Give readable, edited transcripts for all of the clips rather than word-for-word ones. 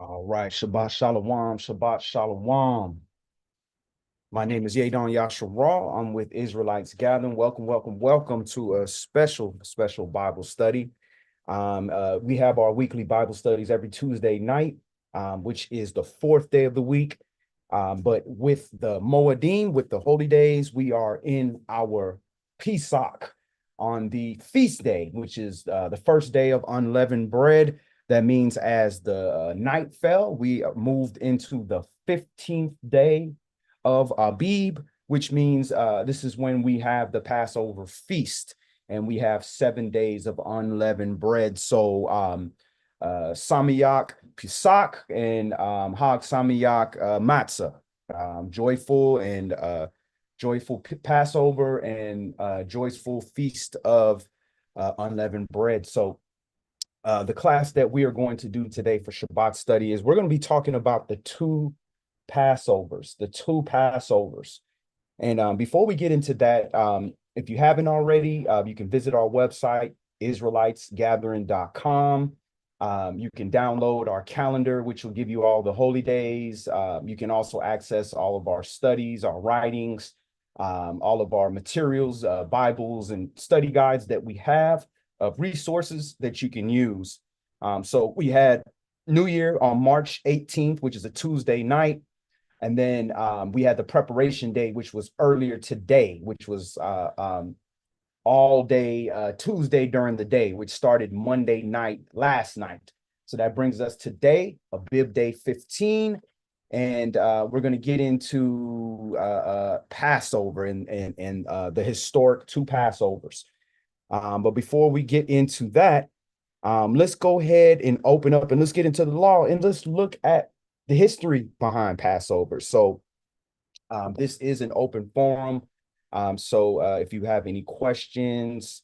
All right, Shabbat Shalom, Shabbat Shalom. My name is Yadon Yasharal. I'm with Israelites Gathering. Welcome to a special Bible study. We have our weekly Bible studies every Tuesday night, which is the fourth day of the week. But with the Moedim, with the holy days, we are in our Pesach on the feast day, which is the first day of unleavened bread. That means as the night fell, we moved into the 15th day of Abib, which means this is when we have the Passover feast, and we have 7 days of unleavened bread. So Samiyak Pesach and Hag Samiyak Matzah, joyful Passover and joyful feast of unleavened bread. So the class that we are going to do today for Shabbat study is we're going to be talking about the two Passovers. And before we get into that, if you haven't already, you can visit our website, israelitesgathering.com. You can download our calendar, which will give you all the holy days. You can also access all of our studies, our writings, all of our materials, Bibles and study guides that we have of resources that you can use. So we had New Year on March 18th, which is a Tuesday night. And then we had the preparation day, which was earlier today, which was all day Tuesday during the day, which started Monday night last night. So that brings us today, Abib Day 15. And we're going to get into Passover and the historic two Passovers. But before we get into that, let's go ahead and open up and let's get into the law and let's look at the history behind Passover. So this is an open forum. So if you have any questions,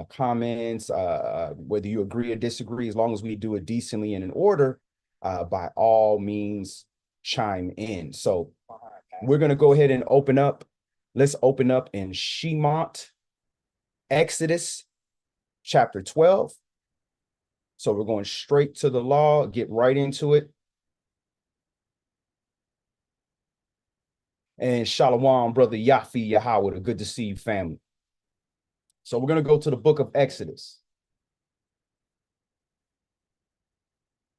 comments, whether you agree or disagree, as long as we do it decently and in order, by all means, chime in. So we're going to go ahead and open up. Let's open up in Shemot, Exodus chapter 12. So we're going straight to the law, get right into it. And Shalom, brother Yafi Yahweh, good to see you, family. So we're going to go to the book of Exodus.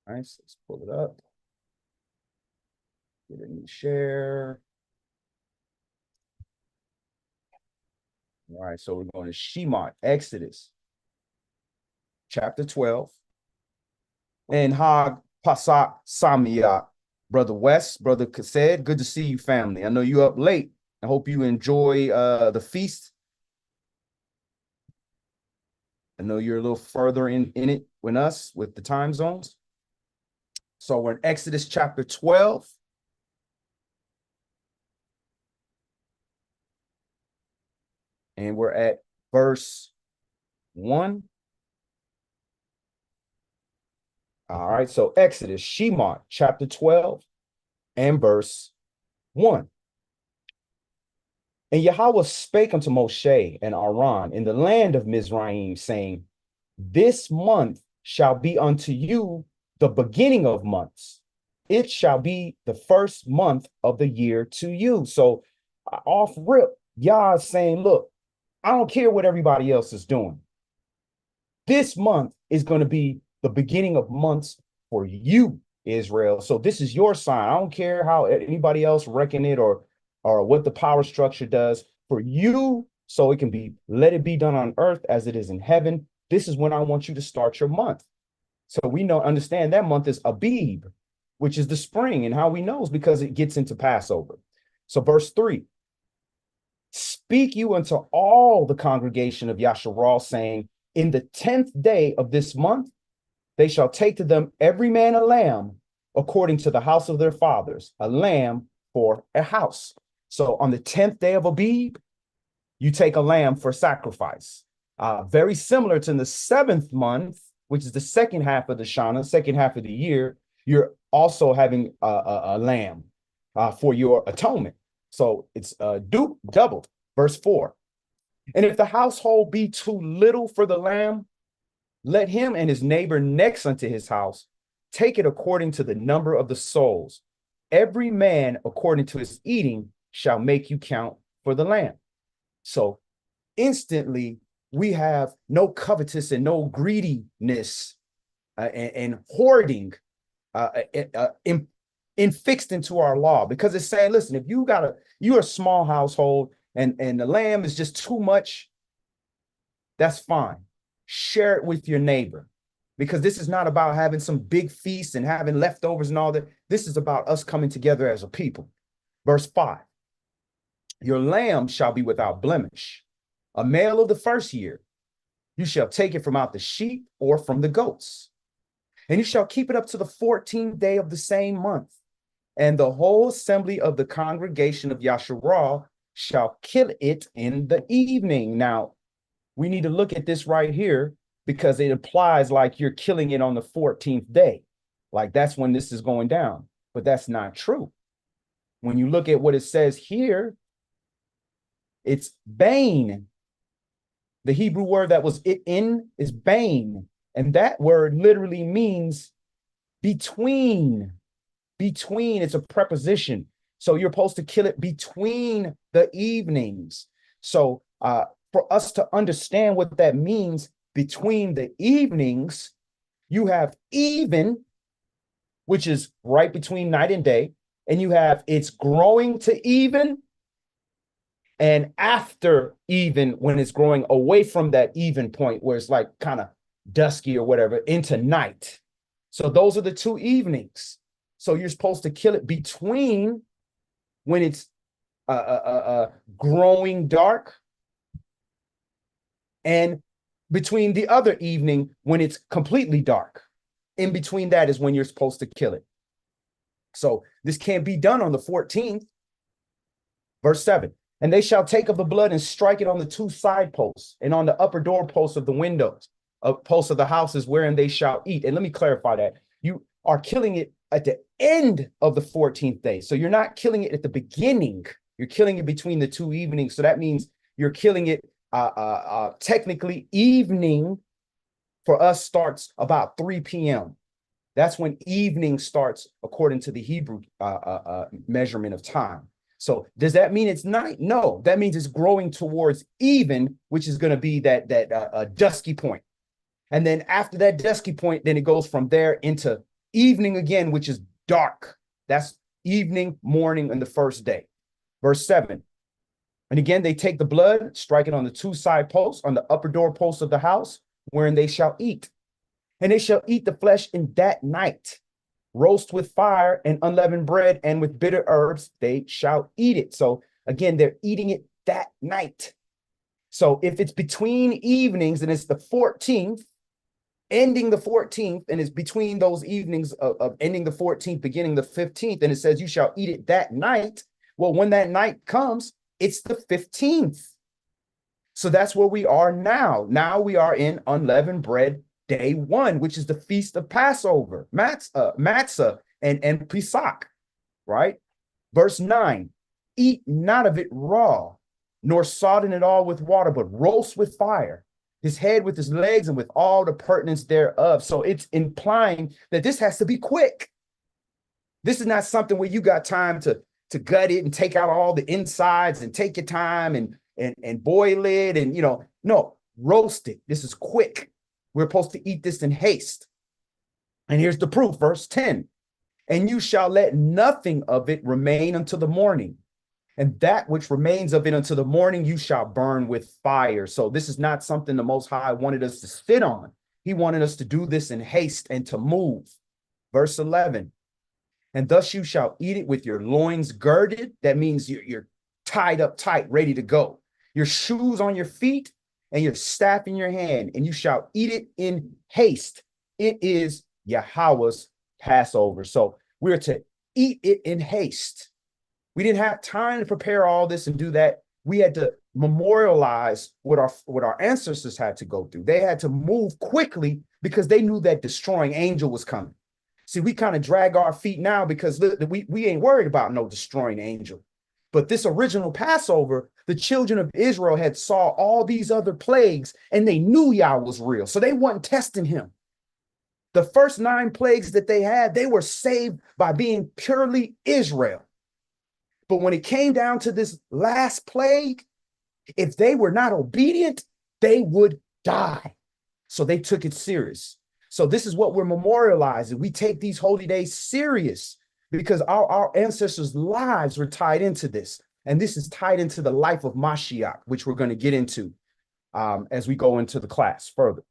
All right, so let's pull it up. Get a new share. All right, so we're going to Shemot, Exodus, chapter 12. And Hag Pasak Samiyah, brother West, brother Kased, good to see you, family. I know you up late. I hope you enjoy the feast. I know you're a little further in it with us with the time zones. So we're in Exodus chapter 12. And we're at verse 1. All right, so Exodus, Shemot, chapter 12, and verse 1. And Yahweh spake unto Moshe and Aaron in the land of Mizraim, saying, This month shall be unto you the beginning of months. It shall be the first month of the year to you. So off rip, Yah is saying, look, I don't care what everybody else is doing. This month is going to be the beginning of months for you, Israel. So this is your sign. I don't care how anybody else reckon it or what the power structure does for you. So it can be, let it be done on earth as it is in heaven. This is when I want you to start your month. So we understand that month is Abib, which is the spring. And how we know is because it gets into Passover. So verse 3, speak you unto all the congregation of Yasharal, saying, in the 10th day of this month, they shall take to them every man a lamb according to the house of their fathers, a lamb for a house. So on the 10th day of Abib, you take a lamb for sacrifice. Very similar to the 7th month, which is the second half of the Shana, second half of the year, you're also having a lamb for your atonement. So it's doubled. Verse 4. And if the household be too little for the lamb, let him and his neighbor next unto his house take it according to the number of the souls. Every man according to his eating shall make you count for the lamb. So instantly we have no covetous and no greediness and hoarding fixed into our law, because it's saying, listen, if you're a small household and the lamb is just too much, that's fine. Share it with your neighbor, because this is not about having some big feast and having leftovers and all that. This is about us coming together as a people. Verse 5, your lamb shall be without blemish, a male of the first year. You shall take it from out the sheep or from the goats, and you shall keep it up to the 14th day of the same month. And the whole assembly of the congregation of Yasharah shall kill it in the evening. Now, we need to look at this right here, because it implies like you're killing it on the 14th day. Like that's when this is going down. But that's not true. When you look at what it says here, it's bane. The Hebrew word that was it in is bane. And that word literally means between. Between, it's a preposition. So you're supposed to kill it between the evenings. So for us to understand what that means, between the evenings, you have even, which is right between night and day, and you have it's growing to even, and after even, when it's growing away from that even point where it's like kind of dusky or whatever, into night. So those are the two evenings. So you're supposed to kill it between when it's growing dark, and between the other evening when it's completely dark. In between that is when you're supposed to kill it. So this can't be done on the 14th. Verse 7, and they shall take of the blood and strike it on the two side posts and on the upper door posts of the windows, posts of the houses wherein they shall eat. And let me clarify that. You are killing it at the end of the 14th day. So you're not killing it at the beginning. You're killing it between the two evenings. So that means you're killing it technically. Evening for us starts about 3 p.m. That's when evening starts according to the Hebrew measurement of time. So does that mean it's night? No, that means it's growing towards even, which is going to be that dusky point. And then after that dusky point, then it goes from there into evening again, which is dark. That's evening, morning, and the first day. Verse 7. And again, they take the blood, strike it on the two side posts, on the upper door posts of the house, wherein they shall eat. And they shall eat the flesh in that night, roast with fire and unleavened bread, and with bitter herbs they shall eat it. So again, they're eating it that night. So if it's between evenings and it's the 14th, ending the 14th, and it's between those evenings of ending the 14th, beginning the 15th, and it says you shall eat it that night. Well, when that night comes, it's the 15th. So that's where we are now. Now we are in unleavened bread day 1, which is the feast of Passover, matzah and Pesach, right? Verse 9, eat not of it raw, nor sodden it all with water, but roast with fire, his head with his legs and with all the pertinence thereof. So it's implying that this has to be quick. This is not something where you got time to gut it and take out all the insides and take your time and boil it and, no, roast it. This is quick. We're supposed to eat this in haste. And here's the proof, verse 10. And you shall let nothing of it remain until the morning. And that which remains of it until the morning you shall burn with fire. So this is not something the Most High wanted us to sit on. He wanted us to do this in haste and to move. Verse 11. And thus you shall eat it with your loins girded. That means you're tied up tight, ready to go. Your shoes on your feet and your staff in your hand, and you shall eat it in haste. It is Yahweh's Passover. So we're to eat it in haste. We didn't have time to prepare all this and do that. We had to memorialize what our ancestors had to go through. They had to move quickly because they knew that destroying angel was coming. See, we kind of drag our feet now because we ain't worried about no destroying angel. But this original Passover, the children of Israel had saw all these other plagues and they knew Yah was real. So they weren't testing him. The first 9 plagues that they had, they were saved by being purely Israel. But when it came down to this last plague, if they were not obedient, they would die. So they took it serious. So this is what we're memorializing. We take these holy days serious because our ancestors' lives were tied into this. And this is tied into the life of Mashiach, which we're going to get into as we go into the class further.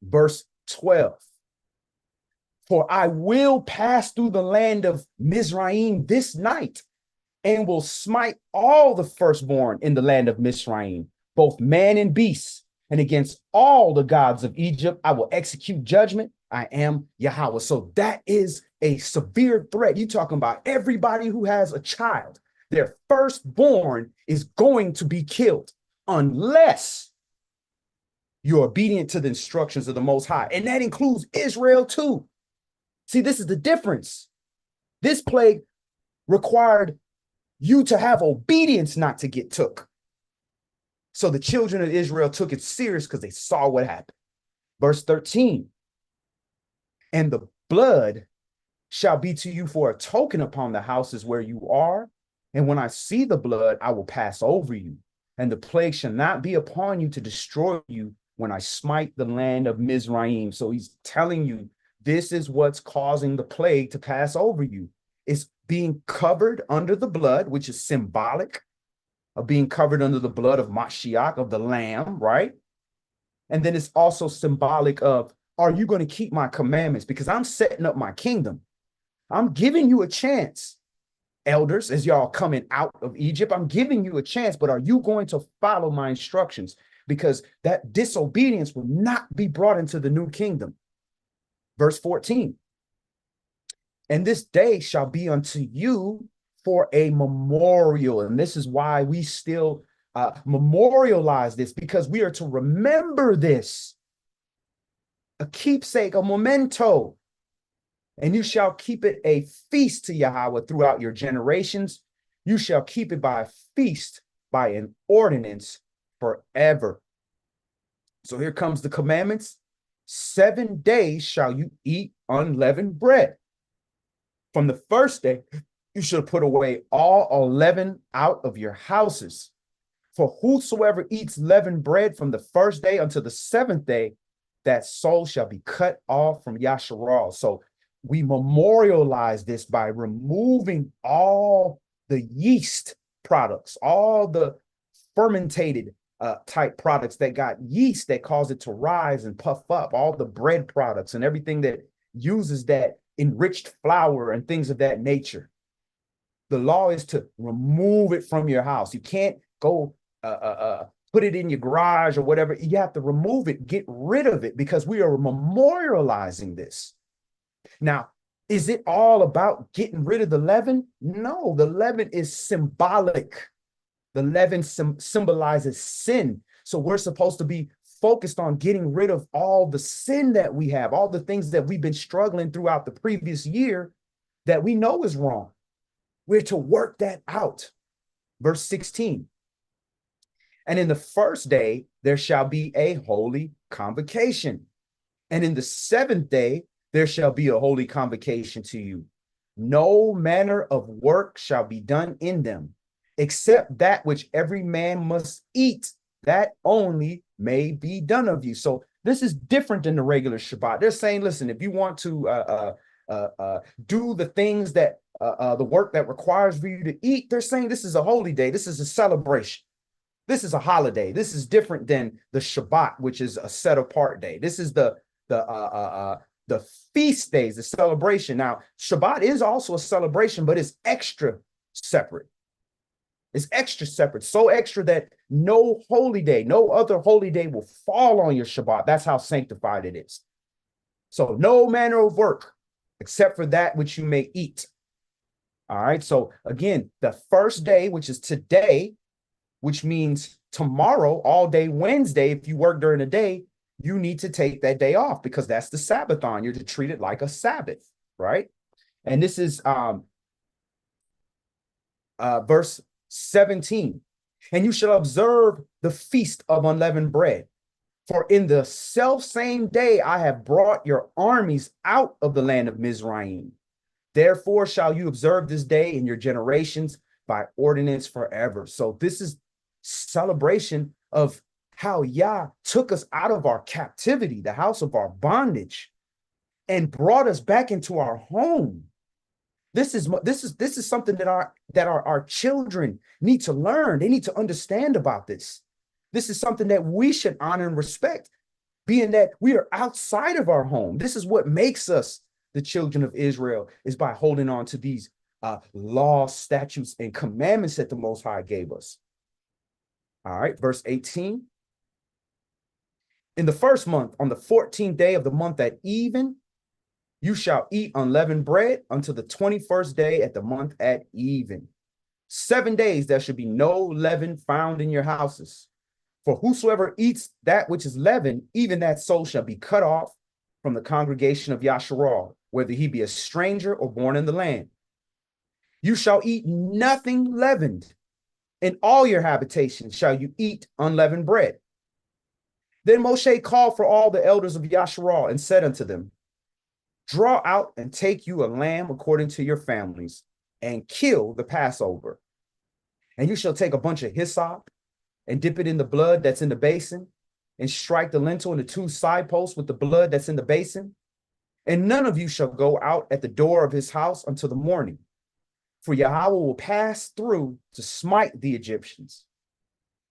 Verse 12. For I will pass through the land of Mizraim this night, and will smite all the firstborn in the land of Mizraim, both man and beast. And against all the gods of Egypt, I will execute judgment. I am Yahweh. So that is a severe threat. You're talking about everybody who has a child. Their firstborn is going to be killed unless you're obedient to the instructions of the Most High. And that includes Israel too. See, this is the difference. This plague required you to have obedience not to get took. So the children of Israel took it serious because they saw what happened. Verse 13. And the blood shall be to you for a token upon the houses where you are. And when I see the blood, I will pass over you. And the plague shall not be upon you to destroy you when I smite the land of Mizraim. So he's telling you, this is what's causing the plague to pass over you. It's being covered under the blood, which is symbolic of being covered under the blood of Mashiach, of the Lamb, right? And then it's also symbolic of, are you going to keep my commandments? Because I'm setting up my kingdom. I'm giving you a chance, elders, as y'all coming out of Egypt. I'm giving you a chance, but are you going to follow my instructions? Because that disobedience will not be brought into the new kingdom. Verse 14. And this day shall be unto you for a memorial. And this is why we still memorialize this, because we are to remember this. A keepsake, a memento. And you shall keep it a feast to Yahweh throughout your generations. You shall keep it by a feast, by an ordinance forever. So here comes the commandments. 7 days shall you eat unleavened bread. From the first day, you should put away all leaven out of your houses. For whosoever eats leavened bread from the first day until the 7th day, that soul shall be cut off from Yasharal. So we memorialize this by removing all the yeast products, all the fermented type products that got yeast that cause it to rise and puff up, all the bread products and everything that uses that enriched flour and things of that nature. The law is to remove it from your house. You can't go put it in your garage or whatever. You have to remove it, get rid of it, because we are memorializing this. Now, is it all about getting rid of the leaven? No, the leaven is symbolic. The leaven symbolizes sin. So we're supposed to be focused on getting rid of all the sin that we have, all the things that we've been struggling throughout the previous year that we know is wrong. We're to work that out. Verse 16. And in the first day, there shall be a holy convocation. And in the 7th day, there shall be a holy convocation to you. No manner of work shall be done in them, except that which every man must eat, that only may be done of you. So this is different than the regular Shabbat. They're saying, listen, if you want to do the things that the work that requires for you to eat, they're saying this is a holy day. This is a celebration. This is a holiday. This is different than the Shabbat, which is a set apart day. This is the feast days, the celebration. Now, Shabbat is also a celebration, but it's extra separate. It's extra separate, so extra that no holy day, no other holy day will fall on your Shabbat. That's how sanctified it is. So no manner of work except for that which you may eat. All right. So again, the first day, which is today, which means tomorrow, all day Wednesday, if you work during the day, you need to take that day off because that's the Sabbath on. You're to treat it like a Sabbath, right? And this is verse 17. And you shall observe the feast of unleavened bread. For in the self same day I have brought your armies out of the land of Mizraim. Therefore shall you observe this day in your generations by ordinance forever. So this is celebration of how Yah took us out of our captivity, the house of our bondage, and brought us back into our home. This is something that our children need to learn. They need to understand about this. This is something that we should honor and respect, being that we are outside of our home. This is what makes us the children of Israel, is by holding on to these laws, statutes, and commandments that the Most High gave us. All right, verse 18. In the first month, on the 14th day of the month at even, you shall eat unleavened bread until the 21st day at the month at even. 7 days there should be no leaven found in your houses. For whosoever eats that which is leavened, even that soul shall be cut off from the congregation of Yasharal, whether he be a stranger or born in the land. You shall eat nothing leavened. In all your habitations shall you eat unleavened bread. Then Moshe called for all the elders of Yasharal and said unto them, draw out and take you a lamb according to your families, and kill the Passover. And you shall take a bunch of hyssop and dip it in the blood that's in the basin, and strike the lintel and the 2 side posts with the blood that's in the basin. And none of you shall go out at the door of his house until the morning, for Yahweh will pass through to smite the Egyptians.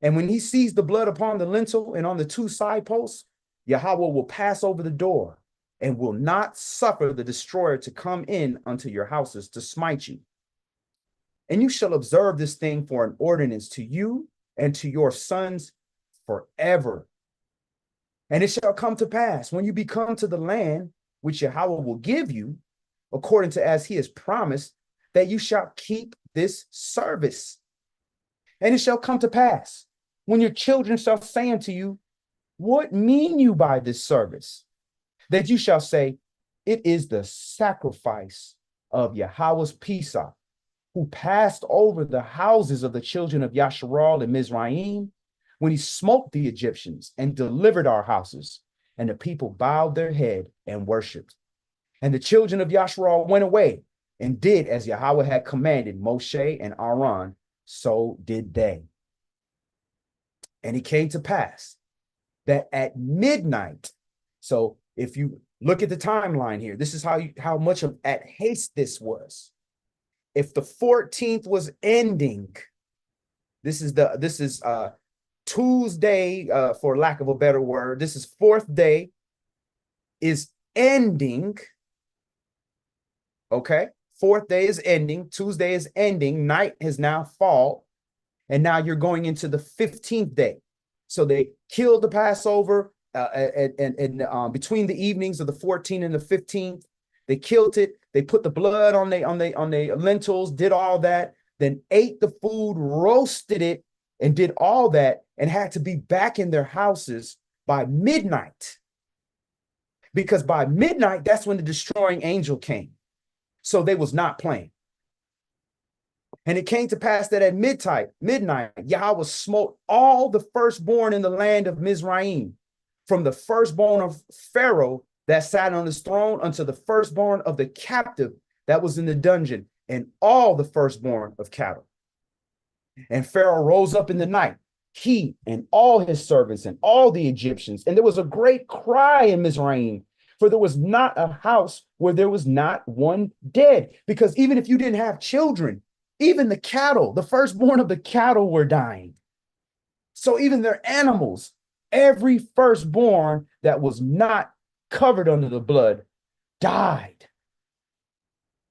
And when he sees the blood upon the lintel and on the 2 side posts, Yahweh will pass over the door and will not suffer the destroyer to come in unto your houses to smite you. And you shall observe this thing for an ordinance to you and to your sons forever. And it shall come to pass when you become to the land which Yahweh will give you, according to as he has promised, that you shall keep this service. And it shall come to pass when your children shall say unto you, what mean you by this service? That you shall say, it is the sacrifice of Yahweh's Pesach, who passed over the houses of the children of Yasharal and Mizraim, when he smote the Egyptians and delivered our houses. And the people bowed their head and worshipped. And the children of Yasharal went away and did as Yahweh had commanded Moshe and Aaron, so did they. And it came to pass that at midnight, so if you look at the timeline here, this is how much of at haste this was. If the 14th was ending, this is Tuesday, for lack of a better word. This is 4th day is ending. Okay, 4th day is ending. Tuesday is ending. Night has now fallen, and now you're going into the 15th day. So they killed the Passover, and between the evenings of the 14th and the 15th, they killed it. They put the blood on the lentils, did all that, then ate the food, roasted it, and did all that, and had to be back in their houses by midnight. Because by midnight, that's when the destroying angel came. So they was not playing. And it came to pass that at midnight, Yahweh smote all the firstborn in the land of Mizraim, from the firstborn of Pharaoh that sat on his throne unto the firstborn of the captive that was in the dungeon, and all the firstborn of cattle. And Pharaoh rose up in the night, he and all his servants and all the Egyptians, and there was a great cry in Mizraim, for there was not a house where there was not one dead. Because even if you didn't have children, even the cattle, the firstborn of the cattle were dying. So even their animals, every firstborn that was not covered under the blood died.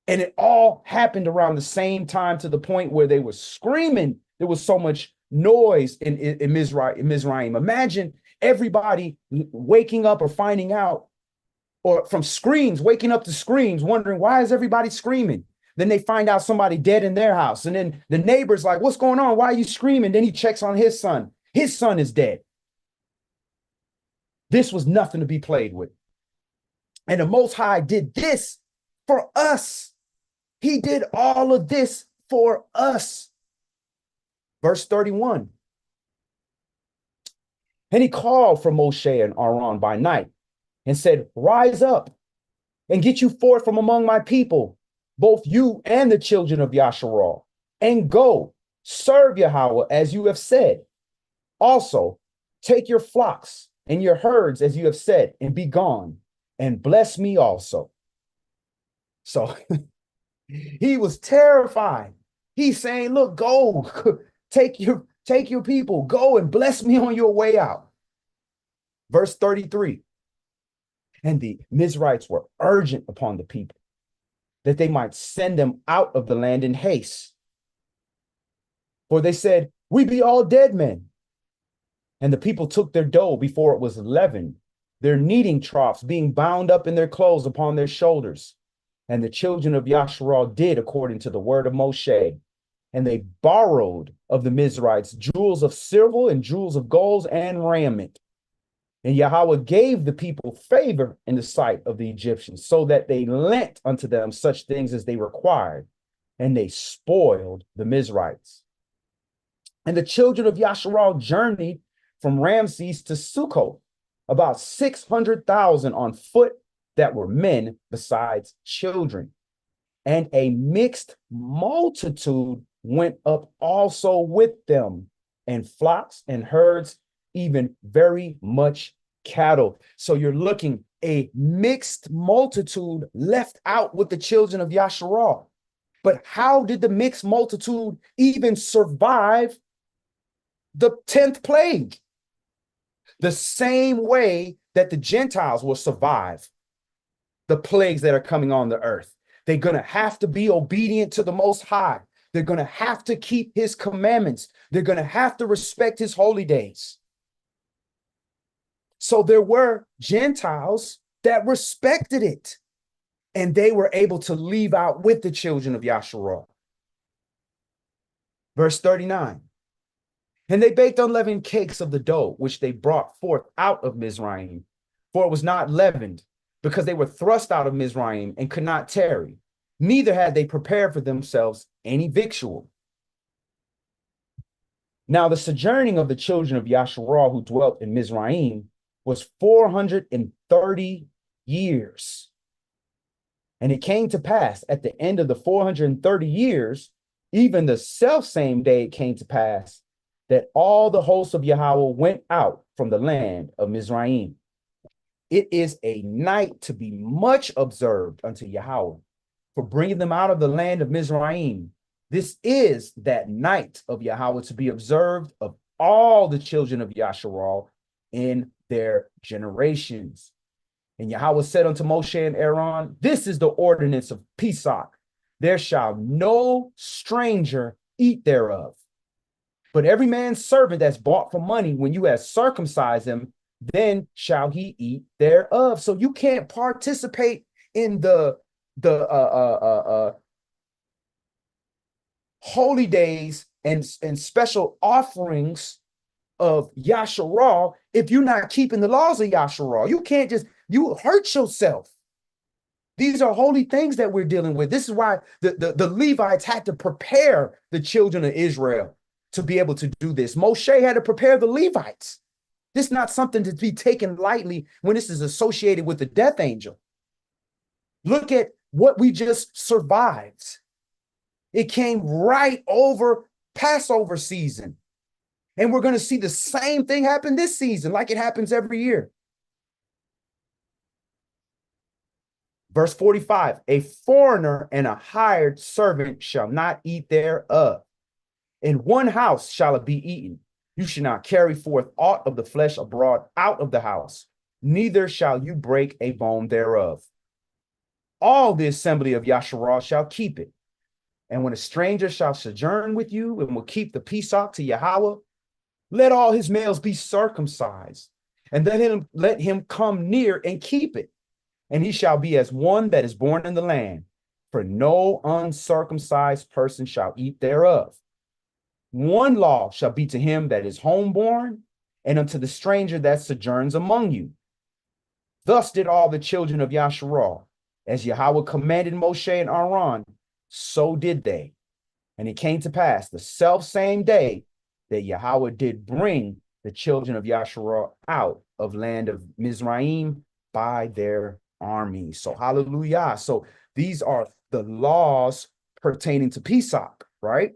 And it all happened around the same time, to the point where they were screaming. There was so much noise in Mizraim. Imagine everybody waking up or finding out, or from screams, waking up to screams, wondering, why is everybody screaming? Then they find out somebody dead in their house. And then the neighbor's like, what's going on? Why are you screaming? Then he checks on his son. His son is dead. This was nothing to be played with. And the Most High did this for us. He did all of this for us. Verse 31. And he called for Moshe and Aaron by night and said, rise up and get you forth from among my people, both you and the children of Yasharal, and go serve Yahweh as you have said. Also, take your flocks and your herds as you have said, and be gone, and bless me also. So he was terrified. He's saying, look, go, take your people, go and bless me on your way out. Verse 33. And the Mizrites were urgent upon the people that they might send them out of the land in haste. For they said, we be all dead men. And the people took their dough before it was leavened, their kneading troughs being bound up in their clothes upon their shoulders. And the children of Yasharal did according to the word of Moshe. And they borrowed of the Mizrites jewels of silver and jewels of gold and raiment. And Yahweh gave the people favor in the sight of the Egyptians, so that they lent unto them such things as they required, and they spoiled the Mizrites. And the children of Yasharal journeyed from Ramses to Succoth, about 600,000 on foot that were men besides children. And a mixed multitude went up also with them, and flocks and herds, even very much cattle. So you're looking, a mixed multitude left out with the children of Yasharal. But how did the mixed multitude even survive the 10th plague? The same way that the Gentiles will survive the plagues that are coming on the earth. They're going to have to be obedient to the Most High. They're going to have to keep his commandments. They're going to have to respect his holy days. So there were Gentiles that respected it, and they were able to leave out with the children of Yasharal. Verse 39. And they baked unleavened cakes of the dough, which they brought forth out of Mizraim, for it was not leavened, because they were thrust out of Mizraim and could not tarry. Neither had they prepared for themselves any victual. Now the sojourning of the children of Yasharal who dwelt in Mizraim was 430 years. And it came to pass at the end of the 430 years, even the selfsame day it came to pass, that all the hosts of Yahweh went out from the land of Mizraim. It is a night to be much observed unto Yahweh for bringing them out of the land of Mizraim. This is that night of Yahweh to be observed of all the children of Yasharal in their generations. And Yahweh said unto Moshe and Aaron, this is the ordinance of Pesach. There shall no stranger eat thereof. But every man's servant that's bought for money, when you have circumcised him, then shall he eat thereof. So you can't participate in the holy days and special offerings of Yasharal if you're not keeping the laws of Yasharal. You can't just, you hurt yourself. These are holy things that we're dealing with. This is why the Levites had to prepare the children of Israel to be able to do this. Moshe had to prepare the Levites. This is not something to be taken lightly when this is associated with the death angel. Look at what we just survived. It came right over Passover season. And we're going to see the same thing happen this season, like it happens every year. Verse 45, a foreigner and a hired servant shall not eat thereof. In one house shall it be eaten. You shall not carry forth aught of the flesh abroad out of the house, neither shall you break a bone thereof. All the assembly of Yasharal shall keep it. And when a stranger shall sojourn with you and will keep the Pesach to Yahweh, let all his males be circumcised, and let him come near and keep it. And he shall be as one that is born in the land, for no uncircumcised person shall eat thereof. One law shall be to him that is homeborn, and unto the stranger that sojourns among you. Thus did all the children of Yasharal, as Yahweh commanded Moshe and Aaron, so did they. And it came to pass the self same day that Yahweh did bring the children of Yasharah out of land of Mizraim by their armies. So hallelujah. So these are the laws pertaining to Pesach, right?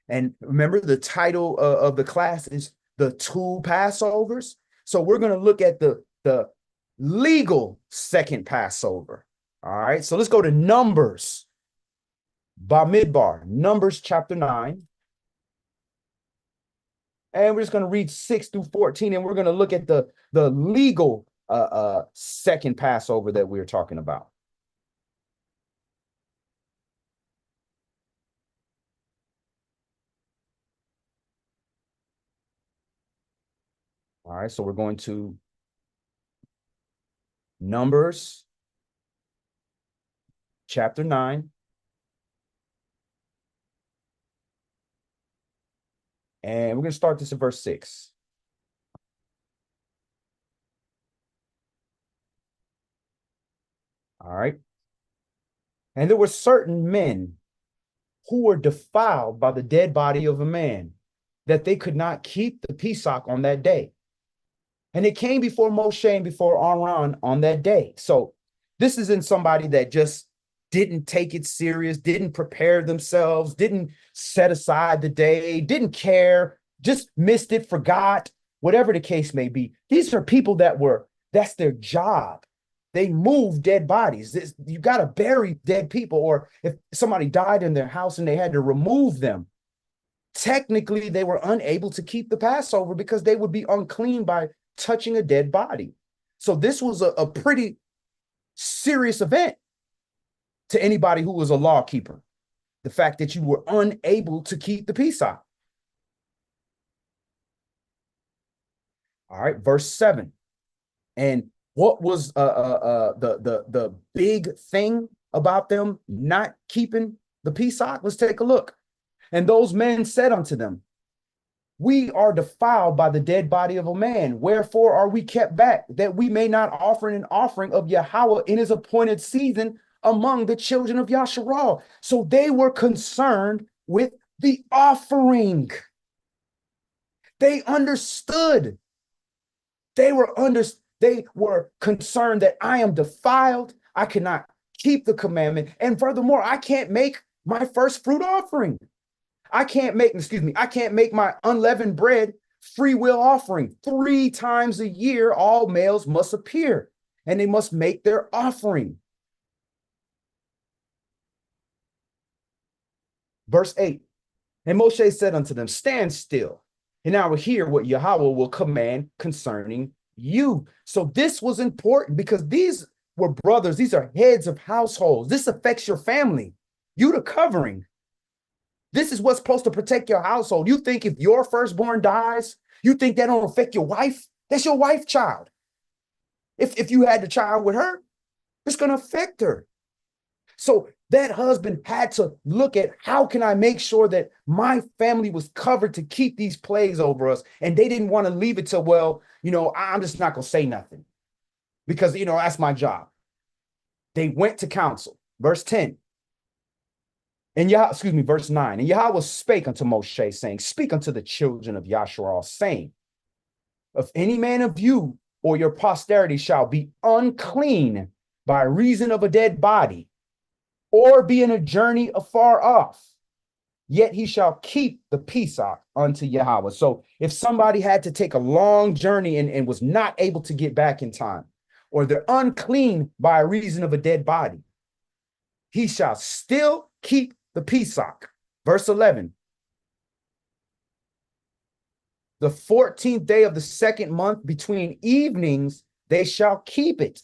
And remember, the title of the class is the two Passovers. So we're going to look at the legal second Passover. All right. So let's go to Numbers, Bamidbar, Numbers chapter 9. And we're just going to read 6 through 14. And we're going to look at the legal second Passover that we're talking about. All right, so we're going to Numbers chapter 9. And we're going to start this at verse 6. All right. And there were certain men who were defiled by the dead body of a man, that they could not keep the Pesach on that day. And it came before Moshe and before Aaron on that day. So this isn't somebody that just didn't take it serious, didn't prepare themselves, didn't set aside the day, didn't care, just missed it, forgot, whatever the case may be. These are people that's their job. They move dead bodies. You got to bury dead people, or if somebody died in their house and they had to remove them, technically they were unable to keep the Passover because they would be unclean by touching a dead body. So this was a pretty serious event to anybody who was a law keeper. The fact that you were unable to keep the Pesach. All right, verse 7. And what was the big thing about them not keeping the Pesach? Let's take a look. And those men said unto them, we are defiled by the dead body of a man. Wherefore are we kept back, that we may not offer an offering of Yahweh in his appointed season among the children of Yasharah. So they were concerned with the offering. They understood. They were concerned that I am defiled. I cannot keep the commandment. And furthermore, I can't make my first fruit offering. I can't make my unleavened bread free will offering. 3 times a year, all males must appear and they must make their offering. Verse 8, and Moshe said unto them, stand still, and I will hear what Yahweh will command concerning you. So this was important because these were brothers. These are heads of households. This affects your family. You the covering. This is what's supposed to protect your household. You think if your firstborn dies, you think that don't affect your wife? That's your wife's child. If you had the child with her, it's going to affect her. So that husband had to look at, how can I make sure that my family was covered to keep these plagues over us? And they didn't want to leave it to, well, I'm just not going to say nothing because, that's my job. They went to council. Verse 10. Verse 9. And Yahweh spake unto Moshe, saying, speak unto the children of Yasharah, saying, if any man of you or your posterity shall be unclean by reason of a dead body, or be in a journey afar off, yet he shall keep the Pesach unto Yahweh. So if somebody had to take a long journey and was not able to get back in time, or they're unclean by reason of a dead body, he shall still keep the Pesach. Verse 11. The 14th day of the second month between evenings, they shall keep it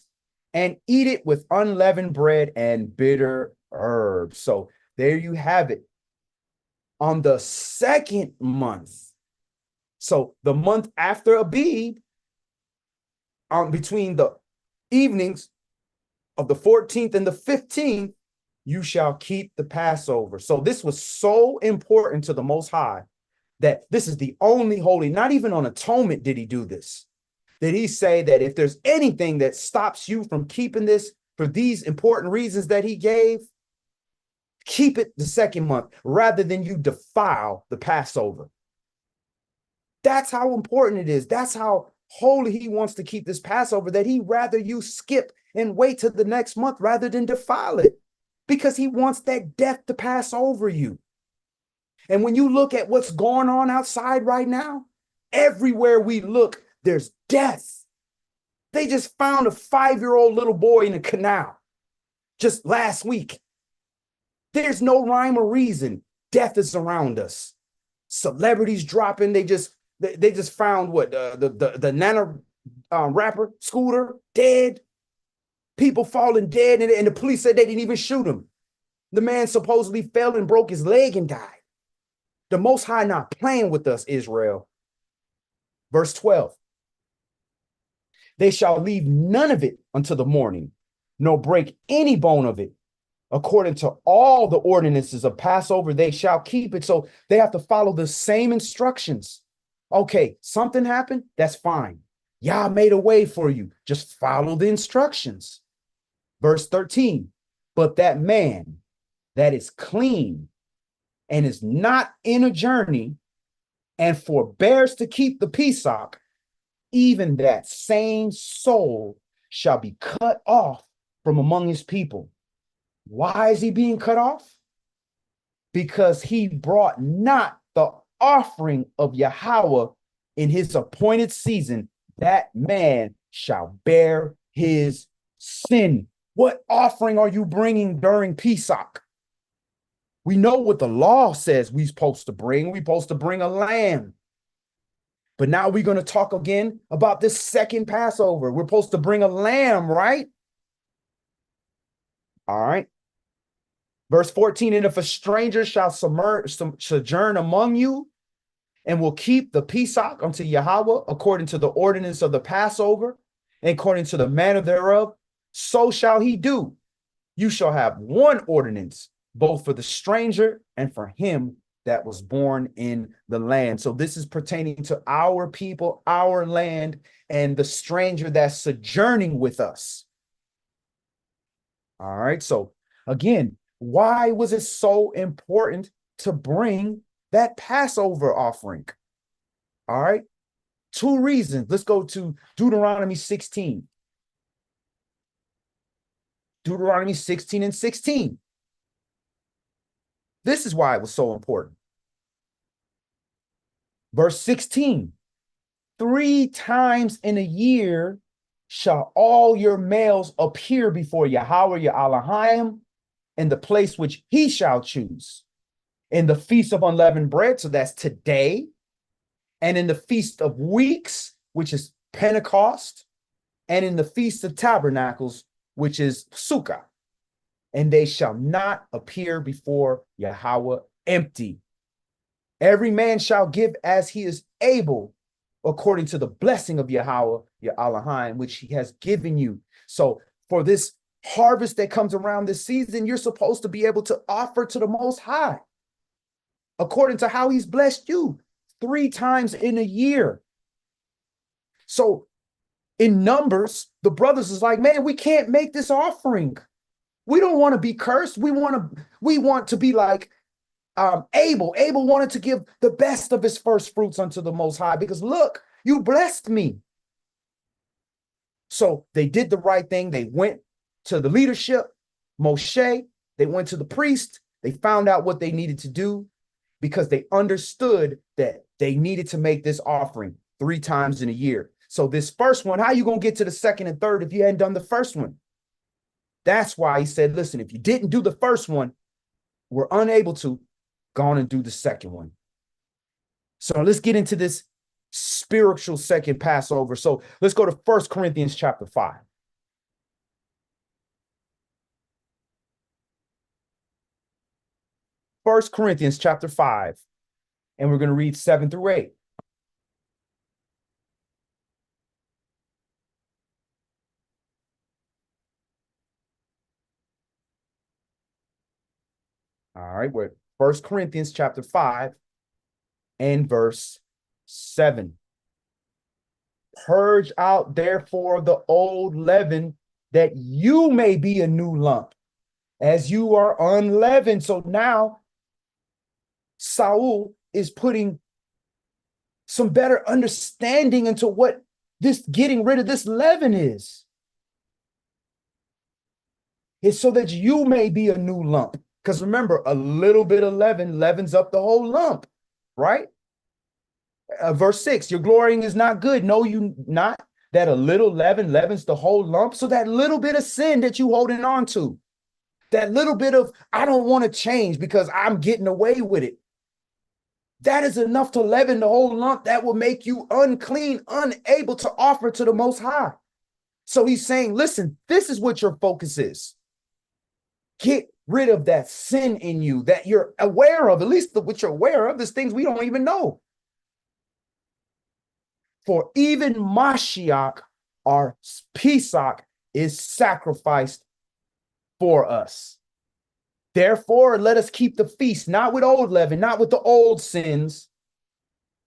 and eat it with unleavened bread and bitter herbs. So there you have it. On the second month, so the month after Abib, between the evenings of the 14th and the 15th, you shall keep the Passover. So this was so important to the Most High that this is the only holy, not even on atonement did he do this. Did he say that if there's anything that stops you from keeping this for these important reasons that he gave, keep it the second month rather than you defile the Passover. That's how important it is. That's how holy he wants to keep this Passover, that he rather you skip and wait till the next month rather than defile it, because he wants that death to pass over you. And when you look at what's going on outside right now, everywhere we look, there's death. They just found a 5-year-old little boy in a canal just last week. There's no rhyme or reason. Death is around us. Celebrities dropping. They just found what the Nana rapper Scooter dead. People falling dead, and the police said they didn't even shoot him. The man supposedly fell and broke his leg and died. The Most High not playing with us, Israel. Verse 12. They shall leave none of it until the morning, nor break any bone of it. According to all the ordinances of Passover, they shall keep it. So they have to follow the same instructions. Okay, something happened? That's fine. Yah made a way for you. Just follow the instructions. Verse 13. But that man that is clean and is not in a journey and forbears to keep the Pesach, even that same soul shall be cut off from among his people. Why is he being cut off? Because he brought not the offering of Yahweh in his appointed season. That man shall bear his sin. What offering are you bringing during Pesach? We know what the law says we're supposed to bring. We're supposed to bring a lamb. But now we're going to talk again about this second Passover. We're supposed to bring a lamb, right? All right. Verse 14, and if a stranger shall sojourn among you and will keep the Pesach unto Yahweh according to the ordinance of the Passover, and according to the manner thereof, so shall he do. You shall have one ordinance, both for the stranger and for him that was born in the land. So this is pertaining to our people, our land, and the stranger that's sojourning with us. All right. So again, why was it so important to bring that Passover offering? All right. 2 reasons. Let's go to Deuteronomy 16. Deuteronomy 16 and 16. This is why it was so important. Verse 16, 3 times in a year shall all your males appear before Yahweh your Elohim in the place which he shall choose, in the feast of unleavened bread, so that's today, and in the feast of weeks, which is Pentecost, and in the feast of tabernacles, which is Sukkah. And they shall not appear before Yahweh empty. Every man shall give as he is able, according to the blessing of Yahweh, your Elohim, which he has given you. So for this harvest that comes around this season, you're supposed to be able to offer to the Most High, according to how he's blessed you 3 times in a year. So in Numbers, the brothers is like, man, we can't make this offering. We don't want to be cursed. We want to be like Abel. Abel wanted to give the best of his first fruits unto the Most High, because look, you blessed me. So they did the right thing. They went to the leadership, Moshe. They went to the priest. They found out what they needed to do, because they understood that they needed to make this offering 3 times in a year. So this first one, how are you going to get to the second and third if you hadn't done the first one? That's why he said, listen, if you didn't do the first one, we're unable to go on and do the second one. So let's get into this spiritual second Passover. So let's go to 1 Corinthians chapter 5. 1 Corinthians chapter 5, and we're going to read 7 through 8. All right, we're 1 Corinthians chapter 5 and verse 7. Purge out therefore the old leaven, that you may be a new lump, as you are unleavened. So now Saul is putting some better understanding into what this getting rid of this leaven is. It's so that you may be a new lump. Because remember, a little bit of leaven leavens up the whole lump, right? Verse 6, your glorying is not good. Know you not that a little leaven leavens the whole lump? So that little bit of sin that you holding on to, that little bit of, I don't want to change because I'm getting away with it, that is enough to leaven the whole lump. That will make you unclean, unable to offer to the Most High. So he's saying, listen, this is what your focus is. Get rid of that sin in you that you're aware of, at least what you're aware of. There's things we don't even know. For even Mashiach, our Pesach, is sacrificed for us. Therefore, let us keep the feast, not with old leaven, not with the old sins,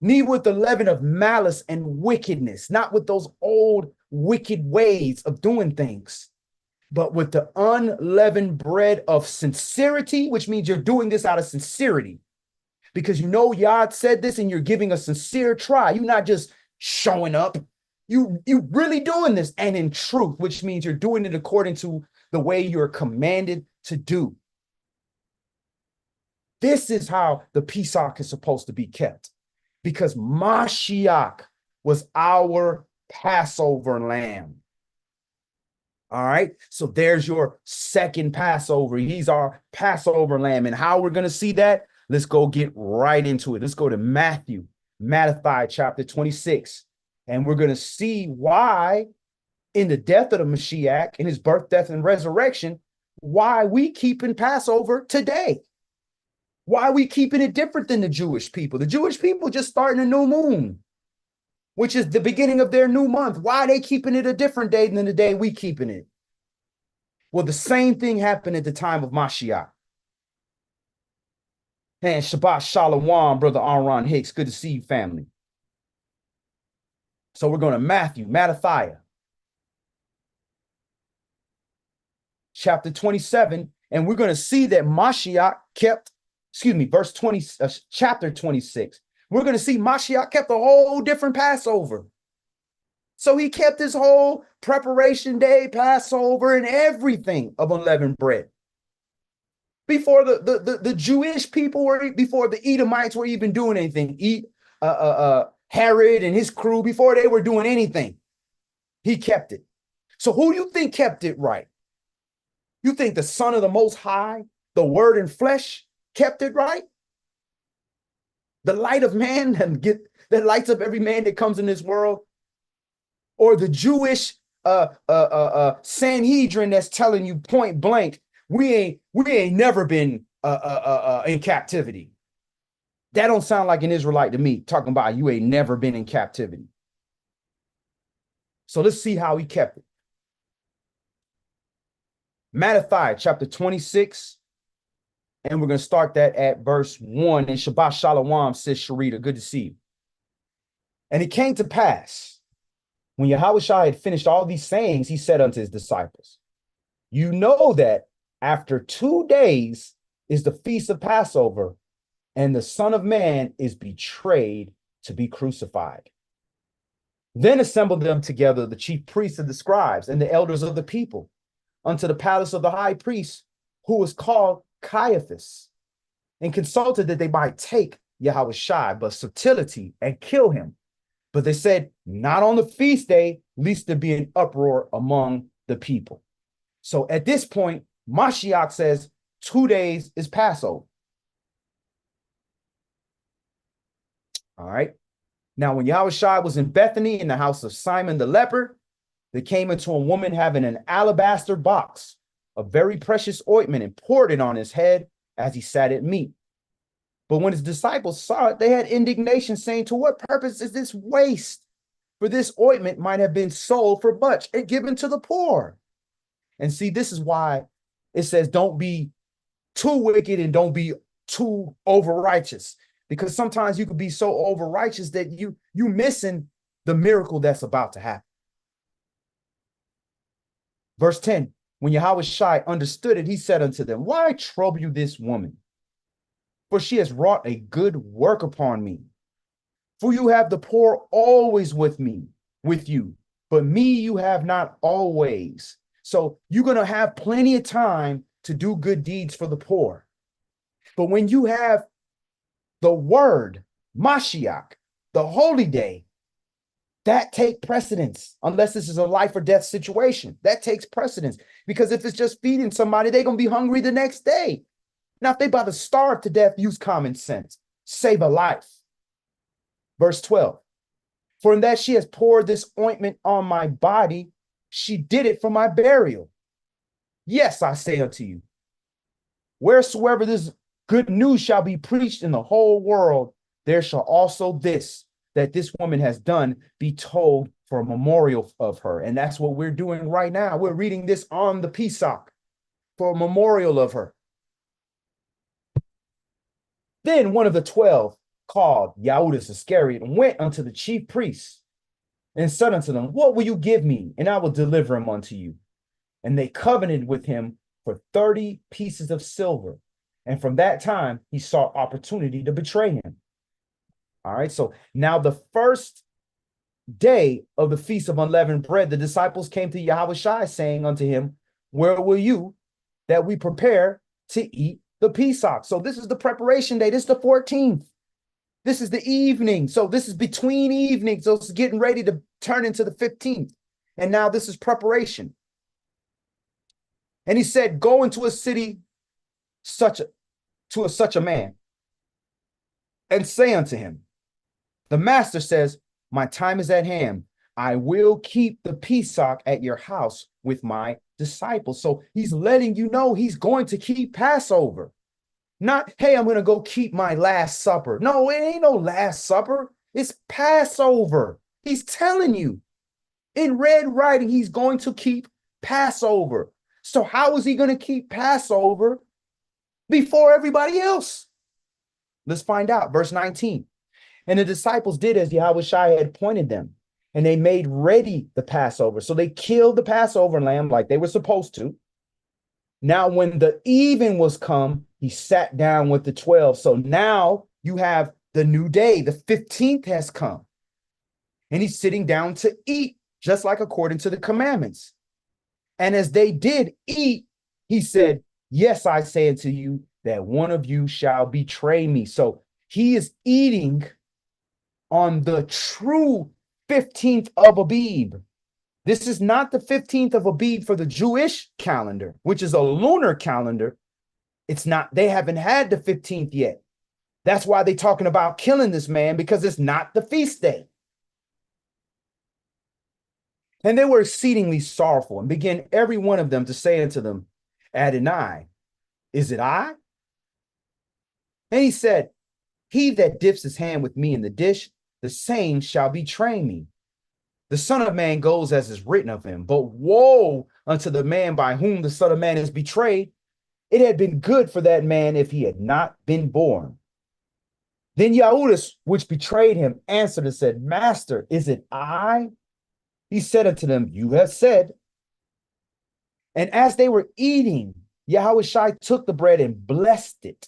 neither with the leaven of malice and wickedness, not with those old wicked ways of doing things, but with the unleavened bread of sincerity, which means you're doing this out of sincerity. Because you know Yah said this and you're giving a sincere try. You're not just showing up. You really doing this, and in truth, which means you're doing it according to the way you're commanded to do. This is how the Pesach is supposed to be kept, because Mashiach was our Passover lamb. All right, so there's your second Passover. He's our Passover lamb. And how we're going to see that? Let's go get right into it. Let's go to Matthew chapter 26. And we're going to see why in the death of the Mashiach, in his birth, death, and resurrection, why we keeping Passover today. Why we keeping it different than the Jewish people. The Jewish people just starting a new moon, which is the beginning of their new month. Why are they keeping it a different day than the day we keeping it? Well, the same thing happened at the time of Mashiach. And Shabbat Shalom, Brother Aaron Hicks. Good to see you, family. So we're going to Matthew chapter 27, and we're going to see that Mashiach kept, verse 20, chapter 26. We're going to see Mashiach kept a whole different Passover. So he kept his whole preparation day, Passover, and everything of unleavened bread. Before the Jewish people were, before the Edomites were even doing anything, Herod and his crew, before they were doing anything, he kept it. So who do you think kept it right? You think the Son of the Most High, the Word in flesh, kept it right? The light of man that lights up every man that comes in this world? Or the Jewish Sanhedrin that's telling you point blank, we ain't never been in captivity. That don't sound like an Israelite to me, talking about you ain't never been in captivity. So let's see how he kept it. Matthew chapter 26, and we're going to start that at verse 1. And Shabbat Shalom, says Sharita. Good to see you. And it came to pass, when Yahushua had finished all these sayings, he said unto his disciples, you know that after 2 days is the feast of Passover, and the Son of Man is betrayed to be crucified. Then assembled them together the chief priests and the scribes and the elders of the people unto the palace of the high priest, who was called Caiaphas, and consulted that they might take Yahushua by subtlety and kill him. But they said, not on the feast day, lest there be an uproar among the people. So at this point, Mashiach says 2 days is Passover. All right. Now, when Yahushua was in Bethany in the house of Simon the leper, they came into a woman having an alabaster box of very precious ointment and poured it on his head as he sat at meat. But when his disciples saw it, they had indignation, saying, to what purpose is this waste? For this ointment might have been sold for much and given to the poor. And see, this is why it says don't be too wicked and don't be too over righteous, because sometimes you could be so over righteous that you missing the miracle that's about to happen. Verse 10, when Yahushua understood it, he said unto them, why trouble you this woman? For she has wrought a good work upon me. For you have the poor always with you, but me you have not always. So you're going to have plenty of time to do good deeds for the poor. But when you have the word, Mashiach, the holy day, that take precedence, unless this is a life or death situation. That takes precedence, because if it's just feeding somebody, they're going to be hungry the next day. Now, if they about to starve to death, use common sense. Save a life. Verse 12. For in that she has poured this ointment on my body, she did it for my burial. Yes, I say unto you, wheresoever this good news shall be preached in the whole world, there shall also this, that this woman has done, be told for a memorial of her. And that's what we're doing right now. We're reading this on the Pesach for a memorial of her. Then one of the 12, called Yahudas Iscariot, went unto the chief priests and said unto them, what will you give me? And I will deliver him unto you. And they covenanted with him for 30 pieces of silver. And from that time, he sought opportunity to betray him. All right. So now the first day of the Feast of Unleavened Bread, the disciples came to Yahushua saying unto him, where will you that we prepare to eat the Pesach? So this is the preparation day. This is the 14th. This is the evening. So this is between evenings. So it's getting ready to turn into the 15th. And now this is preparation. And he said, go into a city such a man and say unto him, the master says, my time is at hand. I will keep the Pesach at your house with my disciples. So he's letting you know he's going to keep Passover. Not, hey, I'm going to go keep my Last Supper. No, it ain't no Last Supper. It's Passover. He's telling you in red writing, he's going to keep Passover. So how is he going to keep Passover before everybody else? Let's find out. Verse 19. And the disciples did as Yahushua had appointed them, and they made ready the Passover. So they killed the Passover lamb like they were supposed to. Now, when the even was come, he sat down with the 12. So now you have the new day. The 15th has come. And he's sitting down to eat, just like according to the commandments. And as they did eat, he said, yes, I say unto you that one of you shall betray me. So he is eating on the true 15th of Abib. This is not the 15th of Abib for the Jewish calendar, which is a lunar calendar. It's not, they haven't had the 15th yet. That's why they're talking about killing this man, because it's not the feast day. And they were exceedingly sorrowful, and began every one of them to say unto them, Adonai, is it I? And he said, he that dips his hand with me in the dish, the same shall betray me. The Son of Man goes as is written of him, but woe unto the man by whom the Son of Man is betrayed. It had been good for that man if he had not been born. Then Yahudas, which betrayed him, answered and said, Master, is it I? He said unto them, you have said. And as they were eating, Yahushua took the bread and blessed it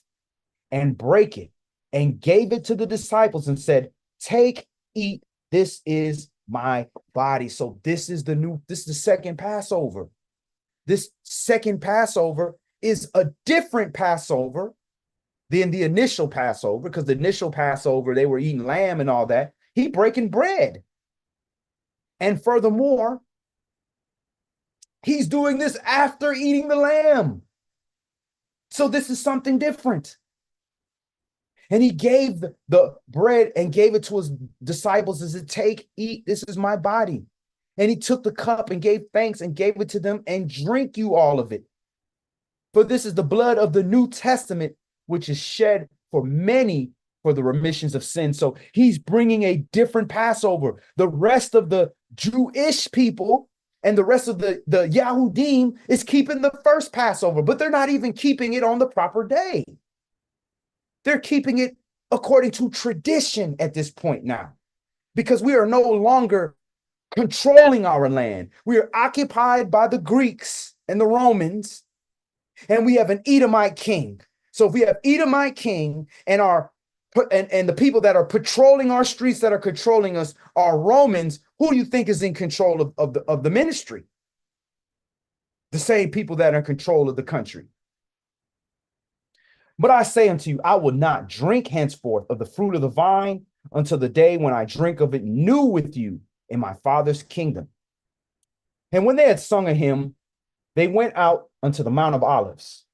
and brake it and gave it to the disciples and said, take, eat, this is my body. So this is the second Passover. This second Passover is a different Passover than the initial Passover, because the initial Passover, they were eating lamb and all that. He breaking bread. And furthermore, he's doing this after eating the lamb. So this is something different. And he gave the bread and gave it to his disciples as a take, eat, this is my body. And he took the cup and gave thanks and gave it to them, and drink you all of it. For this is the blood of the New Testament, which is shed for many for the remissions of sin. So he's bringing a different Passover. The rest of the Jewish people and the rest of the Yahudim is keeping the first Passover, but they're not even keeping it on the proper day. They're keeping it according to tradition at this point now, because we are no longer controlling our land. We are occupied by the Greeks and the Romans, and we have an Edomite king. So if we have Edomite king and our and the people that are patrolling our streets, that are controlling us, are Romans. Who do you think is in control of the ministry? The same people that are in control of the country. But I say unto you, I will not drink henceforth of the fruit of the vine until the day when I drink of it new with you in my Father's kingdom. And when they had sung a hymn, they went out unto the Mount of Olives.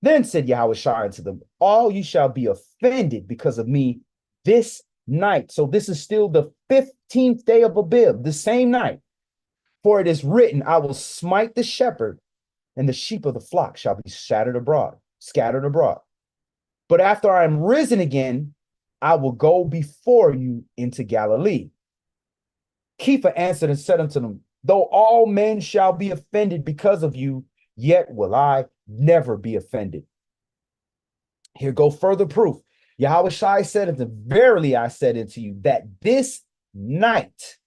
Then said Yahushua unto them, all you shall be offended because of me this night. So this is still the 15th day of Abib, the same night. For it is written, I will smite the shepherd, and the sheep of the flock shall be scattered abroad. But after I am risen again, I will go before you into Galilee. Kepha answered and said unto them, though all men shall be offended because of you, yet will I never be offended. Here go further proof. Yahushua said unto them, verily I said unto you, that this night,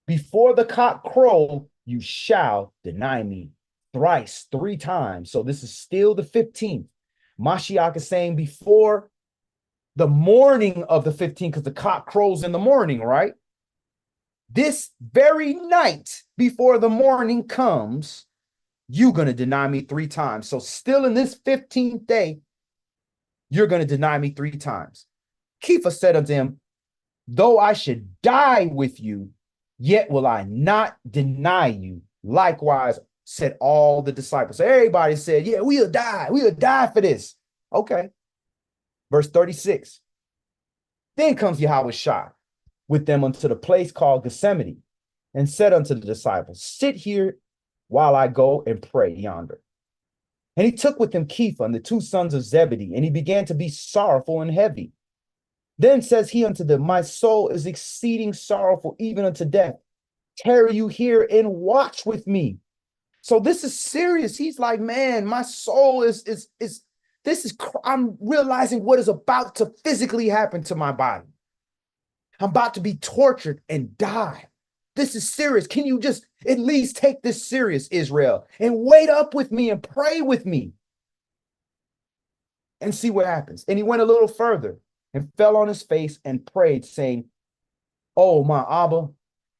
before the cock crow, you shall deny me thrice, 3 times. So this is still the 15th. Mashiach is saying before the morning of the 15th, because the cock crows in the morning, right? This very night before the morning comes, you're going to deny me 3 times. So still in this 15th day, you're going to deny me 3 times. Kepha said unto him, though I should die with you, yet will I not deny you. Likewise said all the disciples. Everybody said, yeah, we'll die for this. Okay. Verse 36. Then comes Yahushua with them unto the place called Gethsemane, and said unto the disciples, sit here while I go and pray yonder. And he took with him Kepha and the 2 sons of Zebedee, and he began to be sorrowful and heavy. Then says he unto them, my soul is exceeding sorrowful, even unto death. Tarry you here and watch with me. So this is serious. He's like, man, my soul I'm realizing what is about to physically happen to my body. I'm about to be tortured and die. This is serious. Can you just at least take this serious, Israel, and wait up with me and pray with me and see what happens? And he went a little further and fell on his face and prayed, saying, oh, my Abba,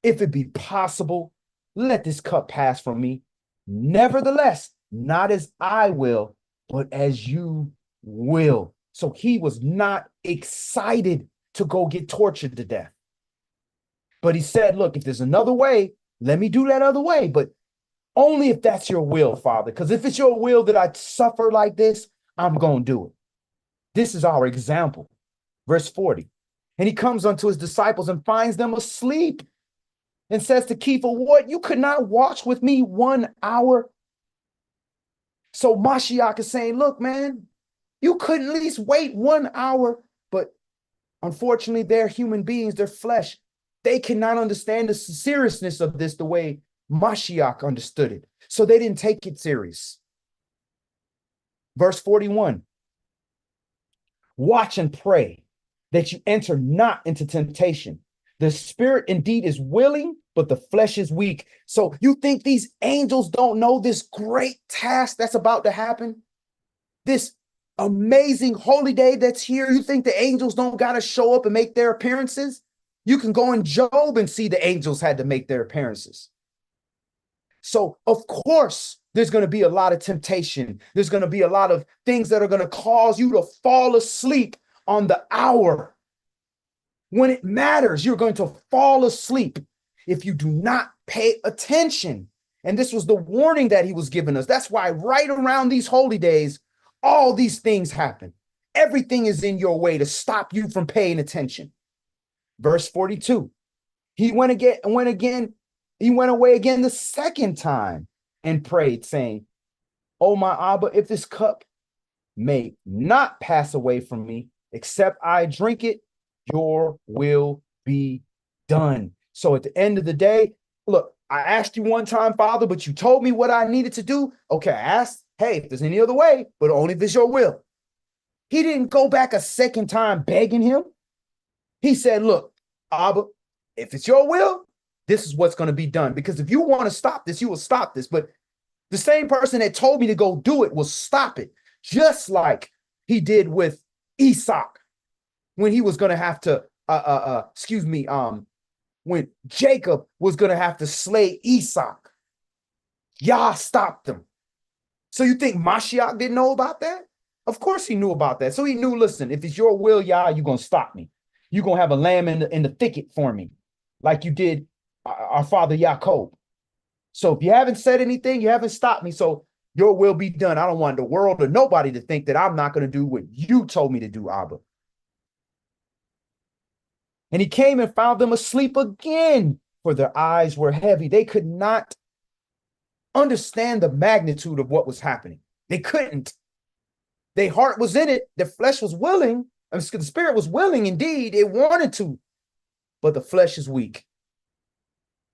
if it be possible, let this cup pass from me. Nevertheless, not as I will, but as you will. So he was not excited to go get tortured to death. But he said, look, if there's another way, let me do that other way. But only if that's your will, Father. Because if it's your will that I suffer like this, I'm going to do it. This is our example. Verse 40. And he comes unto his disciples and finds them asleep, and says to Kepha, what? You could not watch with me 1 hour? So Mashiach is saying, look, man, you couldn't at least wait 1 hour. But unfortunately, they're human beings, they're flesh. They cannot understand the seriousness of this the way Mashiach understood it. So they didn't take it serious. Verse 41. Watch and pray that you enter not into temptation. The spirit indeed is willing, but the flesh is weak. So you think these angels don't know this great task that's about to happen? This amazing holy day that's here. You think the angels don't got to show up and make their appearances? You can go in Job and see the angels had to make their appearances. So of course, there's going to be a lot of temptation. There's going to be a lot of things that are going to cause you to fall asleep on the hour. When it matters, you're going to fall asleep if you do not pay attention. And this was the warning that he was giving us. That's why right around these holy days, all these things happen. Everything is in your way to stop you from paying attention. Verse 42. He went away again the second time and prayed, saying, "O my Abba, if this cup may not pass away from me, except I drink it, your will be done." So at the end of the day, look, I asked you one time, Father, but you told me what I needed to do. Okay, I asked, hey, if there's any other way, but only if it's your will. He didn't go back a second time begging him. He said, look, Abba, if it's your will, this is what's going to be done. Because if you want to stop this, you will stop this. But the same person that told me to go do it will stop it. Just like he did with Isaac. when he was going to have to, when Jacob was going to have to slay Esau. Yah stopped them. So you think Mashiach didn't know about that? Of course he knew about that. So he knew, listen, if it's your will, Yah, you're going to stop me. You're going to have a lamb in the thicket for me, like you did our father Yaakov. So if you haven't said anything, you haven't stopped me. So your will be done. I don't want the world or nobody to think that I'm not going to do what you told me to do, Abba. And he came and found them asleep again, for their eyes were heavy. They could not understand the magnitude of what was happening. They couldn't. Their heart was in it. Their flesh was willing. I mean, the spirit was willing indeed. It wanted to, but the flesh is weak.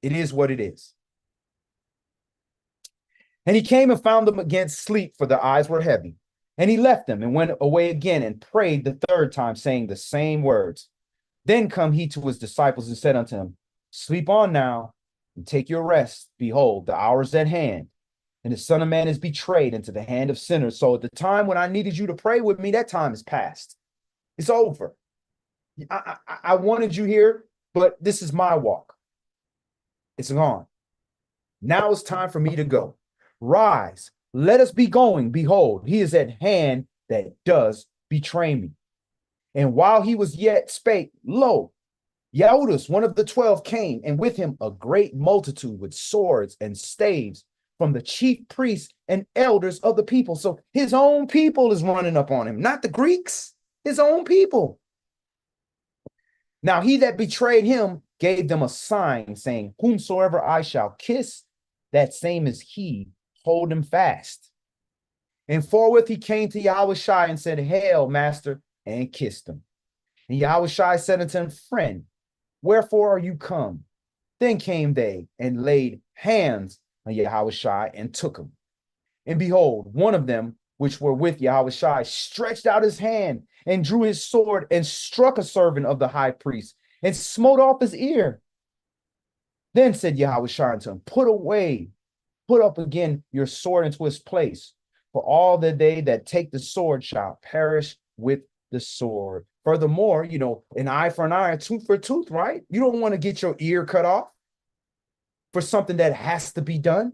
It is what it is. And he came and found them again asleep, for their eyes were heavy. And he left them and went away again and prayed the third time, saying the same words. Then come he to his disciples and said unto them, sleep on now and take your rest. Behold, the hour is at hand, and the Son of Man is betrayed into the hand of sinners. So at the time when I needed you to pray with me, that time is past. It's over. I wanted you here, but this is my walk. It's gone. Now it's time for me to go. Rise, let us be going. Behold, he is at hand that does betray me. And while he was yet spake, lo, Yahudas, one of the 12, came, and with him a great multitude with swords and staves from the chief priests and elders of the people. So his own people is running up on him, not the Greeks, his own people. Now he that betrayed him gave them a sign, saying, whomsoever I shall kiss, that same is he, hold him fast. And forthwith he came to Yahushua and said, hail, master, and kissed him. And Yahushua said unto him, friend, wherefore are you come? Then came they and laid hands on Yahushua and took him. And behold, one of them which were with Yahushua stretched out his hand and drew his sword and struck a servant of the high priest and smote off his ear. Then said Yahushua unto him, put up again your sword into its place, for all that they that take the sword shall perish with the sword. Furthermore, an eye for an eye, a tooth for a tooth, right? You don't want to get your ear cut off for something that has to be done.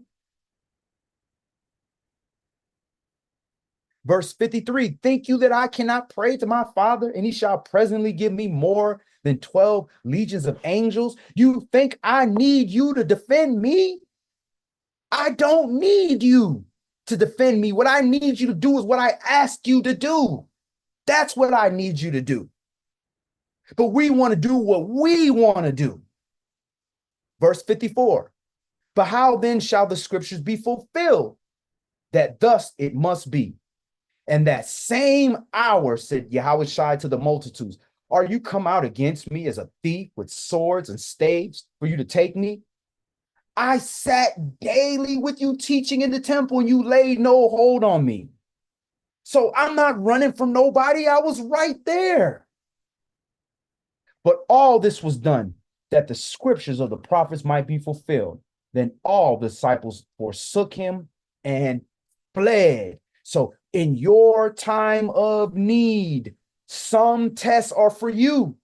Verse 53, think you that I cannot pray to my Father, and he shall presently give me more than 12 legions of angels? You think I need you to defend me? I don't need you to defend me. What I need you to do is what I asked you to do. That's what I need you to do. But we want to do what we want to do. Verse 54, but how then shall the scriptures be fulfilled, that thus it must be? And that same hour said Yahushua to the multitudes, are you come out against me as a thief with swords and staves for you to take me? I sat daily with you teaching in the temple, and you laid no hold on me. So I'm not running from nobody. I was right there. But all this was done that the scriptures of the prophets might be fulfilled. Then all the disciples forsook him and fled. So in your time of need, some tests are for you.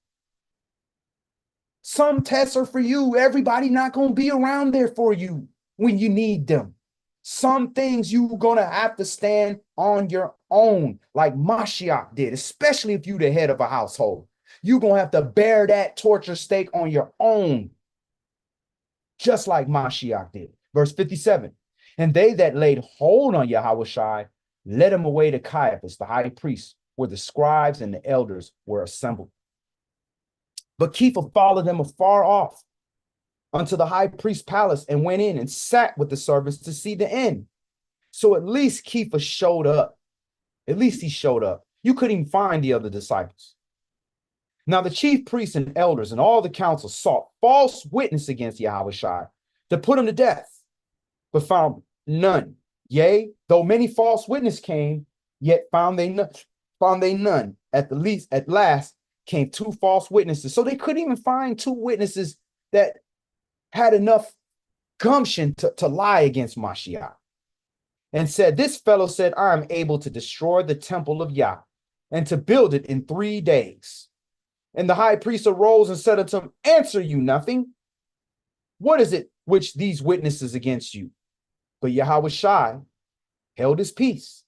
Some tests are for you. Everybody not going to be around there for you when you need them. Some things you're going to have to stand on your own, like Mashiach did, especially if you're the head of a household. You're going to have to bear that torture stake on your own, just like Mashiach did. Verse 57, and they that laid hold on Yahushua led him away to Caiaphas, the high priest, where the scribes and the elders were assembled. But Kepha followed them afar off unto the high priest's palace and went in and sat with the servants to see the end. So at least Kepha showed up. At least he showed up. You couldn't even find the other disciples. Now the chief priests and elders and all the council sought false witness against Yahushua to put him to death, but found none. Yea, though many false witnesses came, yet found they none. At last came 2 false witnesses. So they couldn't even find 2 witnesses that had enough gumption to lie against Mashiach. And said, this fellow said, I am able to destroy the temple of Yah and to build it in 3 days. And the high priest arose and said unto him, answer you nothing. What is it which these witnesses against you? But Yahushua held his peace.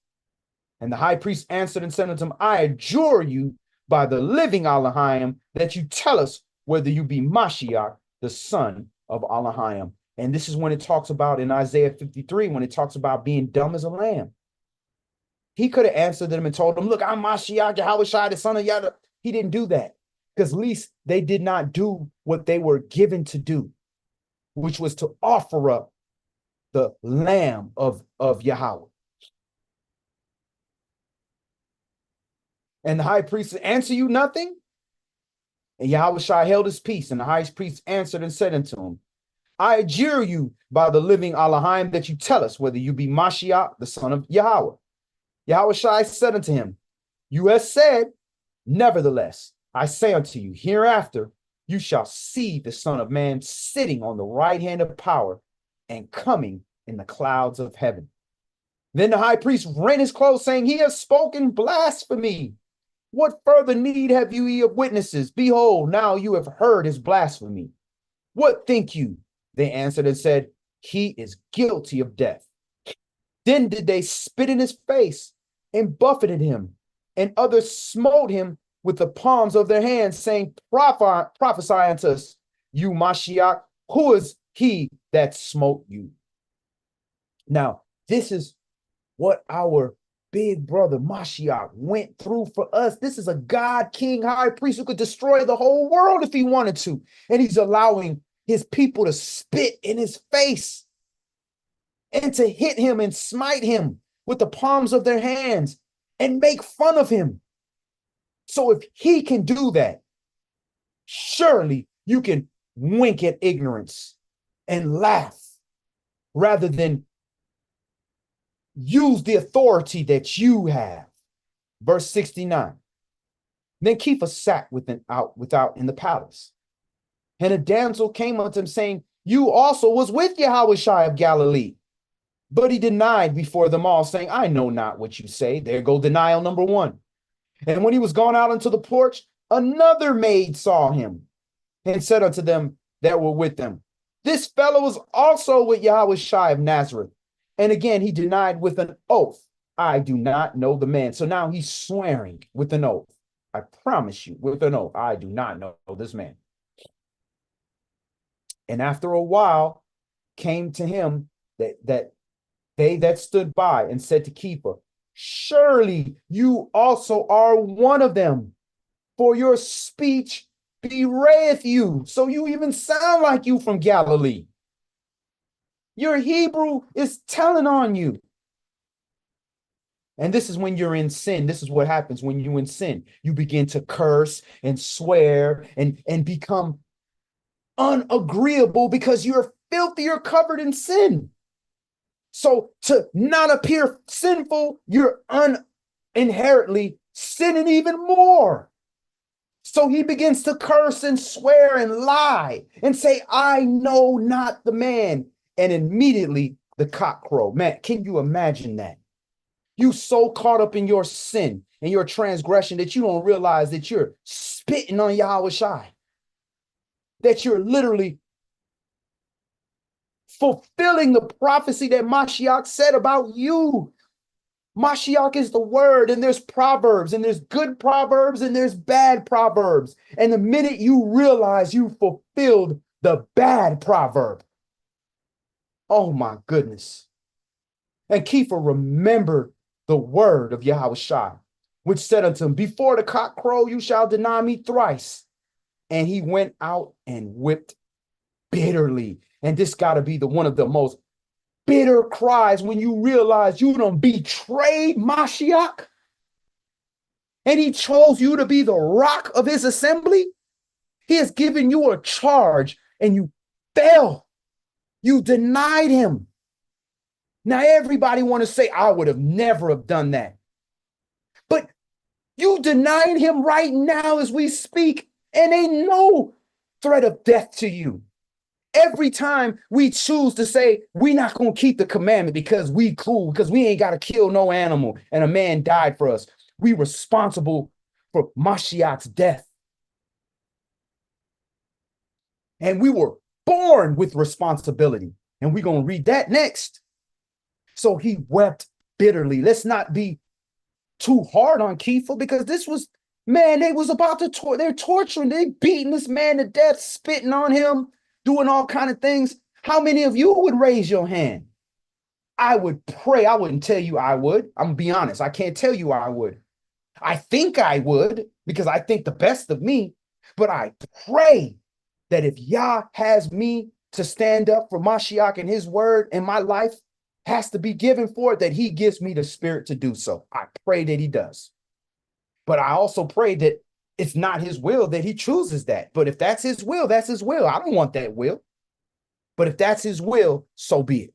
And the high priest answered and said unto him, I adjure you by the living Elohim that you tell us whether you be Mashiach, the son of Elohim. And this is when it talks about in Isaiah 53, when it talks about being dumb as a lamb. He could have answered them and told them, look, I'm Mashiach, Yahushua, the son of Yada. He didn't do that because at least they did not do what they were given to do, which was to offer up the lamb of Yahweh. And the high priest answer you nothing? And Yahushua held his peace, and the high priest answered and said unto him, I adjure you by the living Elohim that you tell us whether you be Mashiach, the son of Yahweh. Yahushua said unto him, you have said, nevertheless, I say unto you, hereafter you shall see the Son of Man sitting on the right hand of power and coming in the clouds of heaven. Then the high priest rent his clothes, saying, he has spoken blasphemy. What further need have ye of witnesses? Behold, now you have heard his blasphemy. What think you? They answered and said, he is guilty of death. Then did they spit in his face and buffeted him, and others smote him with the palms of their hands, saying, prophesy unto us, you Mashiach, who is he that smote you? Now, this is what our big brother Mashiach went through for us. This is a God, king, high priest who could destroy the whole world if he wanted to. And he's allowing his people to spit in his face and to hit him and smite him with the palms of their hands and make fun of him. So if he can do that, surely you can wink at ignorance and laugh rather than use the authority that you have. Verse 69. Then Kepha sat without in the palace. And a damsel came unto him, saying, you also was with Yahushua of Galilee. But he denied before them all, saying, I know not what you say. There go denial number one. And when he was gone out into the porch, another maid saw him and said unto them that were with them, this fellow was also with Yahushua of Nazareth. And again, he denied with an oath, I do not know the man. So now he's swearing with an oath. I promise you, with an oath, I do not know this man. And after a while came to him that they that stood by and said to Kepha, surely you also are one of them, for your speech bewrayeth you. So you even sound like you from Galilee. Your Hebrew is telling on you. And this is when you're in sin. This is what happens when you're in sin. You begin to curse and swear and become unagreeable because you're filthy, you're covered in sin. So to not appear sinful, you're inherently sinning even more. So he begins to curse and swear and lie and say, I know not the man. And immediately the cock crowed. Man, can you imagine that? You so caught up in your sin and your transgression that you don't realize that you're spitting on Yahushua, that you're literally fulfilling the prophecy that Mashiach said about you. Mashiach is the word, and there's proverbs, and there's good proverbs, and there's bad proverbs. And the minute you realize you fulfilled the bad proverb, oh my goodness. And Kepha remembered the word of Yahushua, which said unto him, before the cock crow, you shall deny me thrice. And he went out and wept bitterly. And this got to be one of the most bitter cries when you realize you done betrayed Mashiach. And he chose you to be the rock of his assembly. He has given you a charge and you fell. You denied him. Now everybody want to say, I would have never have done that. But you denied him right now as we speak, and ain't no threat of death to you. Every time we choose to say we're not going to keep the commandment because we cool, because we ain't got to kill no animal and a man died for us, we responsible for Mashiach's death. And we were born with responsibility. And we're going to read that next. So he wept bitterly. Let's not be too hard on Kepha, because this was, man, they was about to they're torturing, they beating this man to death, spitting on him, doing all kind of things. How many of you would raise your hand? I would pray. I wouldn't tell you I would. I'm gonna be honest. I can't tell you I would. I think I would, because I think the best of me, but I pray that if Yah has me to stand up for Mashiach and his word, and my life has to be given for it, that he gives me the spirit to do so. I pray that he does. But I also pray that it's not his will, that he chooses that. But if that's his will, that's his will. I don't want that will. But if that's his will, so be it.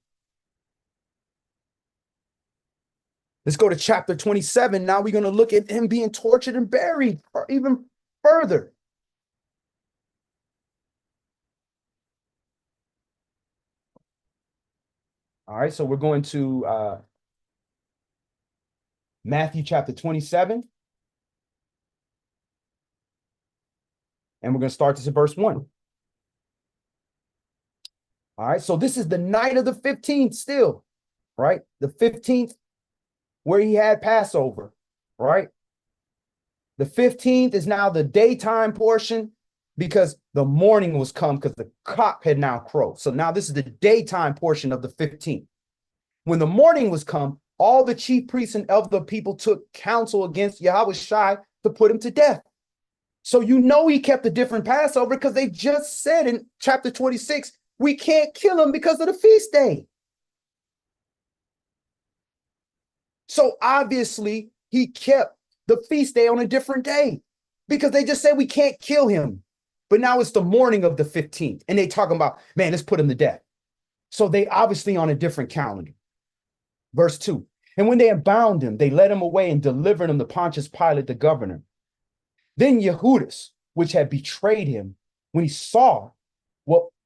Let's go to chapter 27. Now we're going to look at him being tortured and buried, or even further. All right, so we're going to Matthew chapter 27. And we're going to start this at verse 1. All right, so this is the night of the 15th still, right? The 15th, where he had Passover, right? The 15th is now the daytime portion, because the morning was come, because the cock had now crowed. So now this is the daytime portion of the 15th. When the morning was come, all the chief priests and of the people took counsel against Yahushua to put him to death. So you know he kept a different Passover, because they just said in chapter 26, we can't kill him because of the feast day. So obviously he kept the feast day on a different day, because they just said we can't kill him. But now it's the morning of the 15th, and they talking about, man, let's put him to death. So they obviously on a different calendar. Verse 2, and when they had bound him, they led him away and delivered him to Pontius Pilate, the governor. Then Yehudas, which had betrayed him, when he saw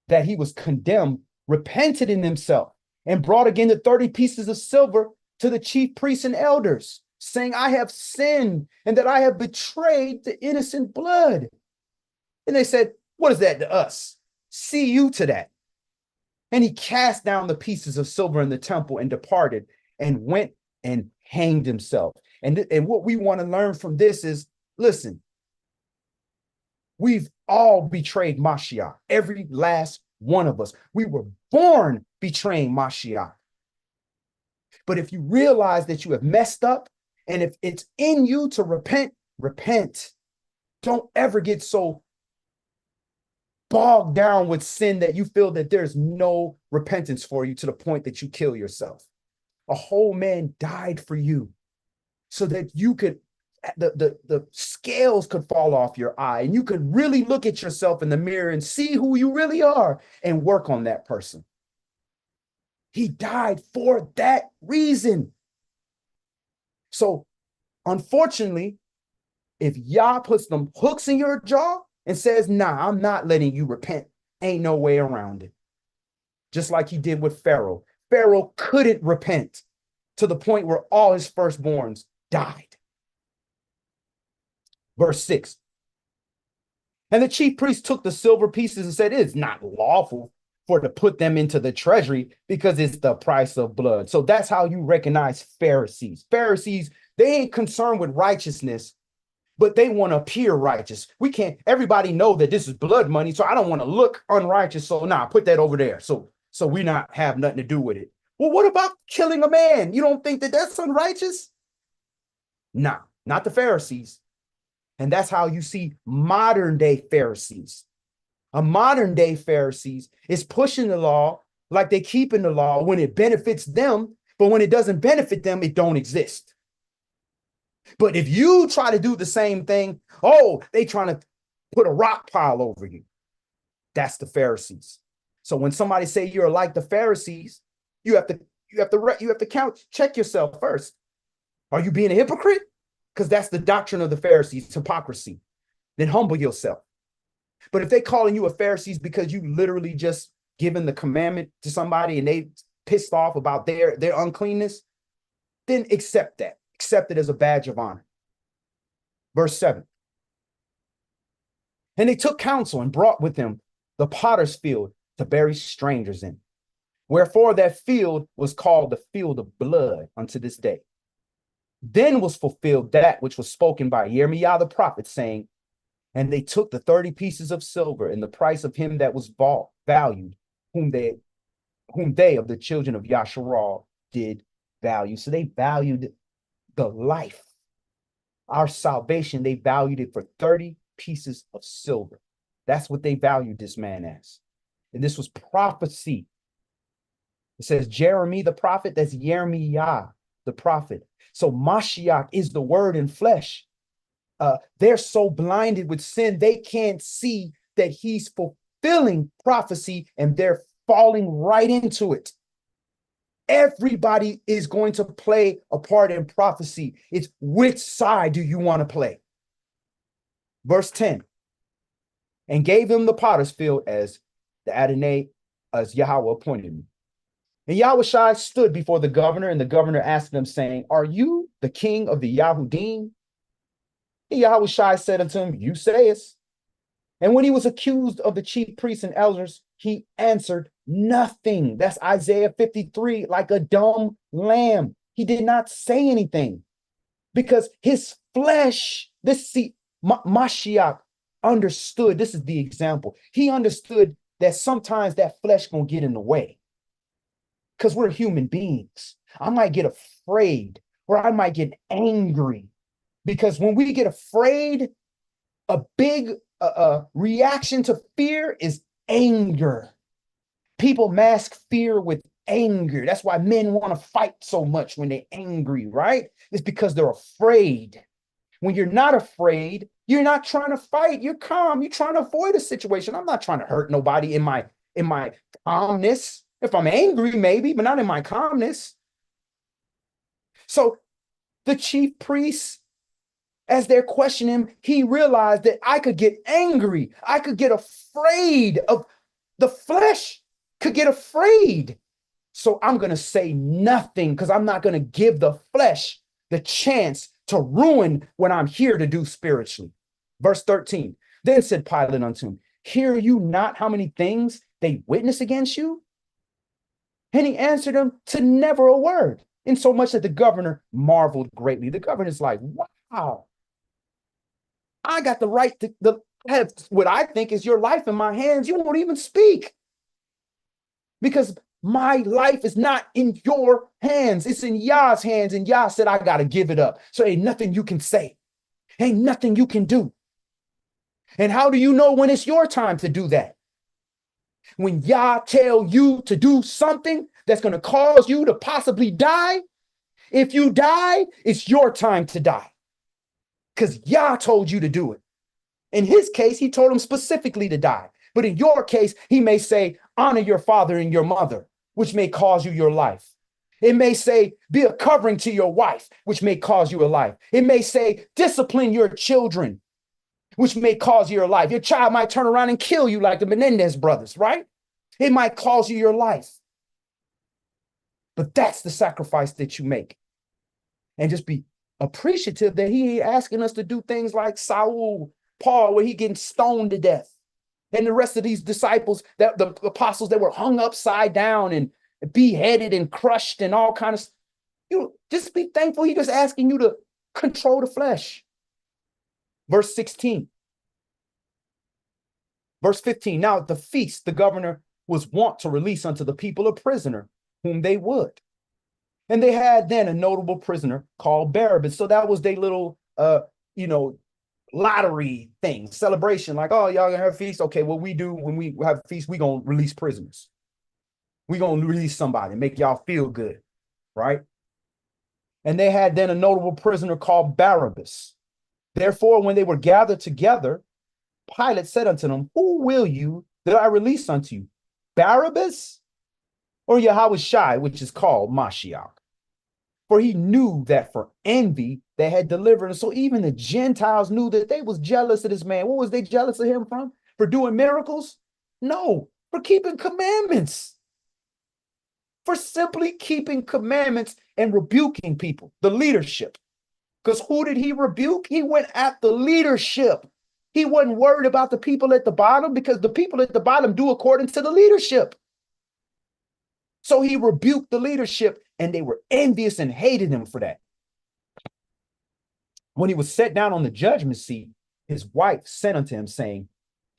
that he was condemned, repented in himself and brought again the 30 pieces of silver to the chief priests and elders, saying, I have sinned, and that I have betrayed the innocent blood. And they said, what is that to us? See you to that. And he cast down the pieces of silver in the temple and departed and went and hanged himself. And what we want to learn from this is, listen, we've all betrayed Mashiach, every last one of us. We were born betraying Mashiach. But if you realize that you have messed up, and if it's in you to repent, repent. Don't ever get so bogged down with sin that you feel that there's no repentance for you, to the point that you kill yourself. A whole man died for you so that you could, the scales could fall off your eye, and you could really look at yourself in the mirror and see who you really are and work on that person. He died for that reason. So unfortunately, if Yah puts them hooks in your jaw and says, nah, I'm not letting you repent, ain't no way around it. Just like he did with Pharaoh. Pharaoh couldn't repent, to the point where all his firstborns died. Verse 6. And the chief priest took the silver pieces and said, it is not lawful for to put them into the treasury, because it's the price of blood. So that's how you recognize Pharisees. Pharisees, they ain't concerned with righteousness, but they want to appear righteous. We can't, everybody know that this is blood money, so I don't want to look unrighteous. So nah, put that over there. So we not have nothing to do with it. Well, what about killing a man? You don't think that that's unrighteous? Nah, not the Pharisees. And that's how you see modern day Pharisees. A modern day Pharisees is pushing the law like they keeping the law when it benefits them, but when it doesn't benefit them, it don't exist. But if you try to do the same thing, oh, they trying to put a rock pile over you. That's the Pharisees. So when somebody say you're like the Pharisees, you have to check yourself first. Are you being a hypocrite? Because that's the doctrine of the Pharisees, hypocrisy. Then humble yourself. But if they calling you a Pharisees because you literally just given the commandment to somebody and they pissed off about their uncleanness, then accept that. Accept it as a badge of honor. Verse 7. And they took counsel and brought with them the potter's field to bury strangers in. Wherefore that field was called the field of blood unto this day. Then was fulfilled that which was spoken by Jeremiah the prophet, saying, and they took the 30 pieces of silver and the price of him that was valued, whom they of the children of Yasharal did value. So they valued the life, our salvation. They valued it for 30 pieces of silver. That's what they valued this man as. And this was prophecy. It says Jeremy the prophet, that's Jeremiah the prophet. So Mashiach is the word in flesh. They're so blinded with sin, they can't see that he's fulfilling prophecy, and they're falling right into it. Everybody is going to play a part in prophecy. It's which side do you want to play? Verse 10, and gave him the potter's field as the Adonai, as Yahweh appointed me. And Yahushai stood before the governor, and the governor asked him, saying, are you the king of the Yahudim? And Yahushai said unto him, you sayest. And when he was accused of the chief priests and elders, he answered nothing. That's Isaiah 53, like a dumb lamb. He did not say anything because his flesh, Mashiach understood. This is the example. He understood that sometimes that flesh gonna get in the way because we're human beings. I might get afraid or I might get angry, because when we get afraid, a big reaction to fear is anger. People mask fear with anger. That's why men want to fight so much when they're angry, right? It's because they're afraid. When you're not afraid, you're not trying to fight. You're calm. You're trying to avoid a situation. I'm not trying to hurt nobody in my calmness. If I'm angry, maybe, but not in my calmness. So the chief priests, as they're questioning him, he realized that I could get angry. I could get afraid of the flesh, could get afraid. So I'm going to say nothing because I'm not going to give the flesh the chance to ruin what I'm here to do spiritually. Verse 13, then said Pilate unto him, hear you not how many things they witness against you? And he answered them to never a word, insomuch that the governor marveled greatly. The governor's like, wow, I got the right to have what I think is your life in my hands. You won't even speak because my life is not in your hands. It's in Yah's hands. And Yah said, I got to give it up. So ain't nothing you can say. Ain't nothing you can do. And how do you know when it's your time to do that? When Yah tell you to do something that's going to cause you to possibly die. If you die, it's your time to die, because Yah told you to do it. In his case, he told him specifically to die. But in your case, he may say, honor your father and your mother, which may cause you your life. It may say, be a covering to your wife, which may cause you a life. It may say, discipline your children, which may cause you your life. Your child might turn around and kill you like the Menendez brothers, right? It might cause you your life. But that's the sacrifice that you make. And just be appreciative that he ain't asking us to do things like Saul, Paul, where he getting stoned to death. And the rest of these disciples, that the apostles that were hung upside down and beheaded and crushed and all kinds of, just be thankful. He just asking you to control the flesh. Verse 16. Verse 15. Now at the feast, the governor was wont to release unto the people a prisoner whom they would. And they had then a notable prisoner called Barabbas. So that was their little, lottery thing, celebration. Like, oh, y'all gonna have a feast? Okay, what we do when we have a feast, we gonna release prisoners. We gonna release somebody, make y'all feel good, right? And they had then a notable prisoner called Barabbas. Therefore, when they were gathered together, Pilate said unto them, who will you that I release unto you, Barabbas or Yahushai, which is called Mashiach? For he knew that for envy they had delivered him. So even the Gentiles knew that they was jealous of this man. What was they jealous of him from? For doing miracles? No, for keeping commandments. For simply keeping commandments and rebuking people, the leadership. Because who did he rebuke? He went at the leadership. He wasn't worried about the people at the bottom because the people at the bottom do according to the leadership. So he rebuked the leadership, and they were envious and hated him for that. When he was set down on the judgment seat, his wife sent unto him, saying,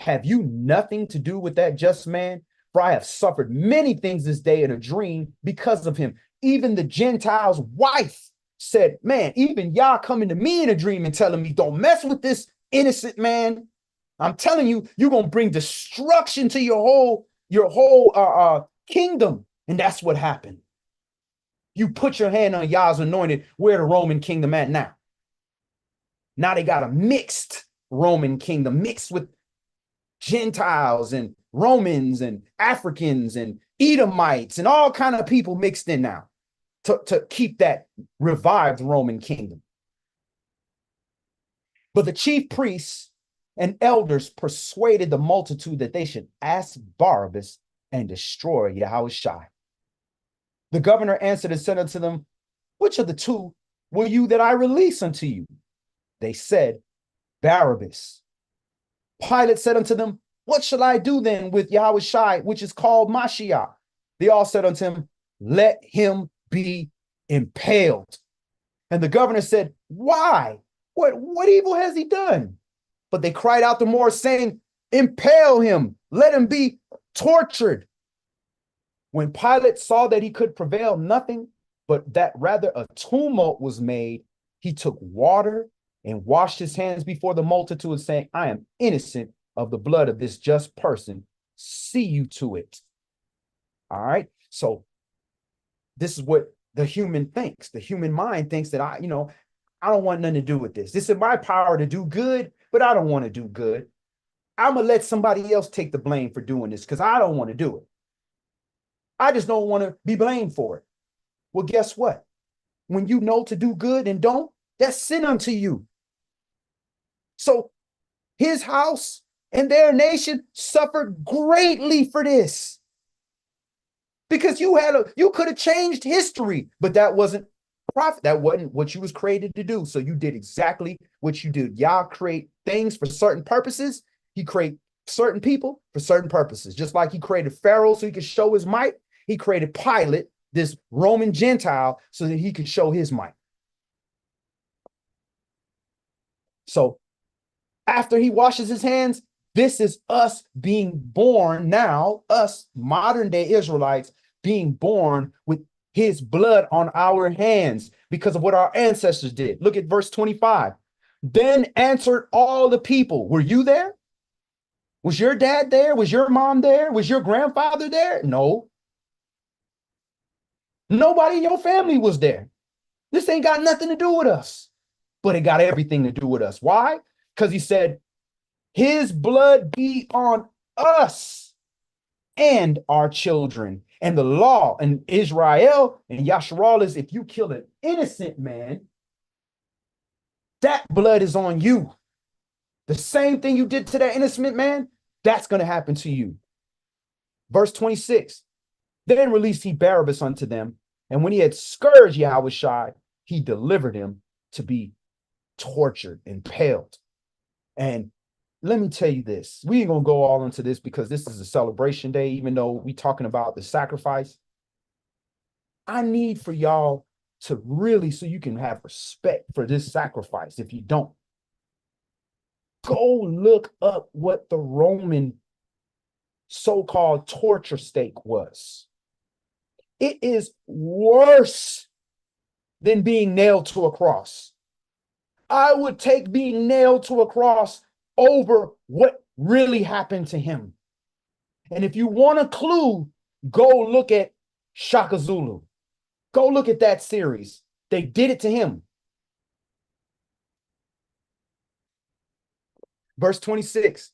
have you nothing to do with that just man? For I have suffered many things this day in a dream because of him. Even the Gentile's wife said, man, even y'all coming to me in a dream and telling me, don't mess with this innocent man. I'm telling you, you're going to bring destruction to your whole kingdom. And that's what happened. You put your hand on Yah's anointed. Where the Roman kingdom at now? Now they got a mixed Roman kingdom, mixed with Gentiles and Romans and Africans and Edomites and all kind of people mixed in now to keep that revived Roman kingdom. But the chief priests and elders persuaded the multitude that they should ask Barabbas and destroy Yahushua. The governor answered and said unto them, which of the two will you that I release unto you? They said, Barabbas. Pilate said unto them, what shall I do then with Yahushua, which is called Mashiach? They all said unto him, let him be impaled. And the governor said, why? What evil has he done? But they cried out the more, saying, impale him, let him be tortured. When Pilate saw that he could prevail nothing, but that rather a tumult was made, he took water and washed his hands before the multitude, saying, I am innocent of the blood of this just person. See you to it. All right. So this is what the human thinks. The human mind thinks that I don't want nothing to do with this. This is my power to do good, but I don't want to do good. I'm going to let somebody else take the blame for doing this because I don't want to do it. I just don't want to be blamed for it. Well, guess what? When you know to do good and don't, that's sin unto you. So his house and their nation suffered greatly for this. Because you could have changed history, but that wasn't profit. That wasn't what you was created to do. So you did exactly what you did. Yah create things for certain purposes. He create certain people for certain purposes. Just like he created Pharaoh so he could show his might. He created Pilate, this Roman Gentile, so that he could show his might. So after he washes his hands, this is us being born now, us modern day Israelites being born with his blood on our hands because of what our ancestors did. Look at verse 25. Then answered all the people. Were you there? Was your dad there? Was your mom there? Was your grandfather there? No. Nobody in your family was there. This ain't got nothing to do with us, but it got everything to do with us. Why? Because he said, his blood be on us and our children. And the law in Israel and Yasharal is if you kill an innocent man, that blood is on you. The same thing you did to that innocent man, that's going to happen to you. Verse 26, then released he Barabbas unto them. And when he had scourged Yahushua, he delivered him to be tortured, impaled. And let me tell you this. We ain't going to go all into this because this is a celebration day, even though we're talking about the sacrifice. I need for y'all to really, so you can have respect for this sacrifice. If you don't, go look up what the Roman so-called torture stake was. It is worse than being nailed to a cross. I would take being nailed to a cross over what really happened to him. And if you want a clue, go look at Shaka Zulu. Go look at that series. They did it to him. Verse 26.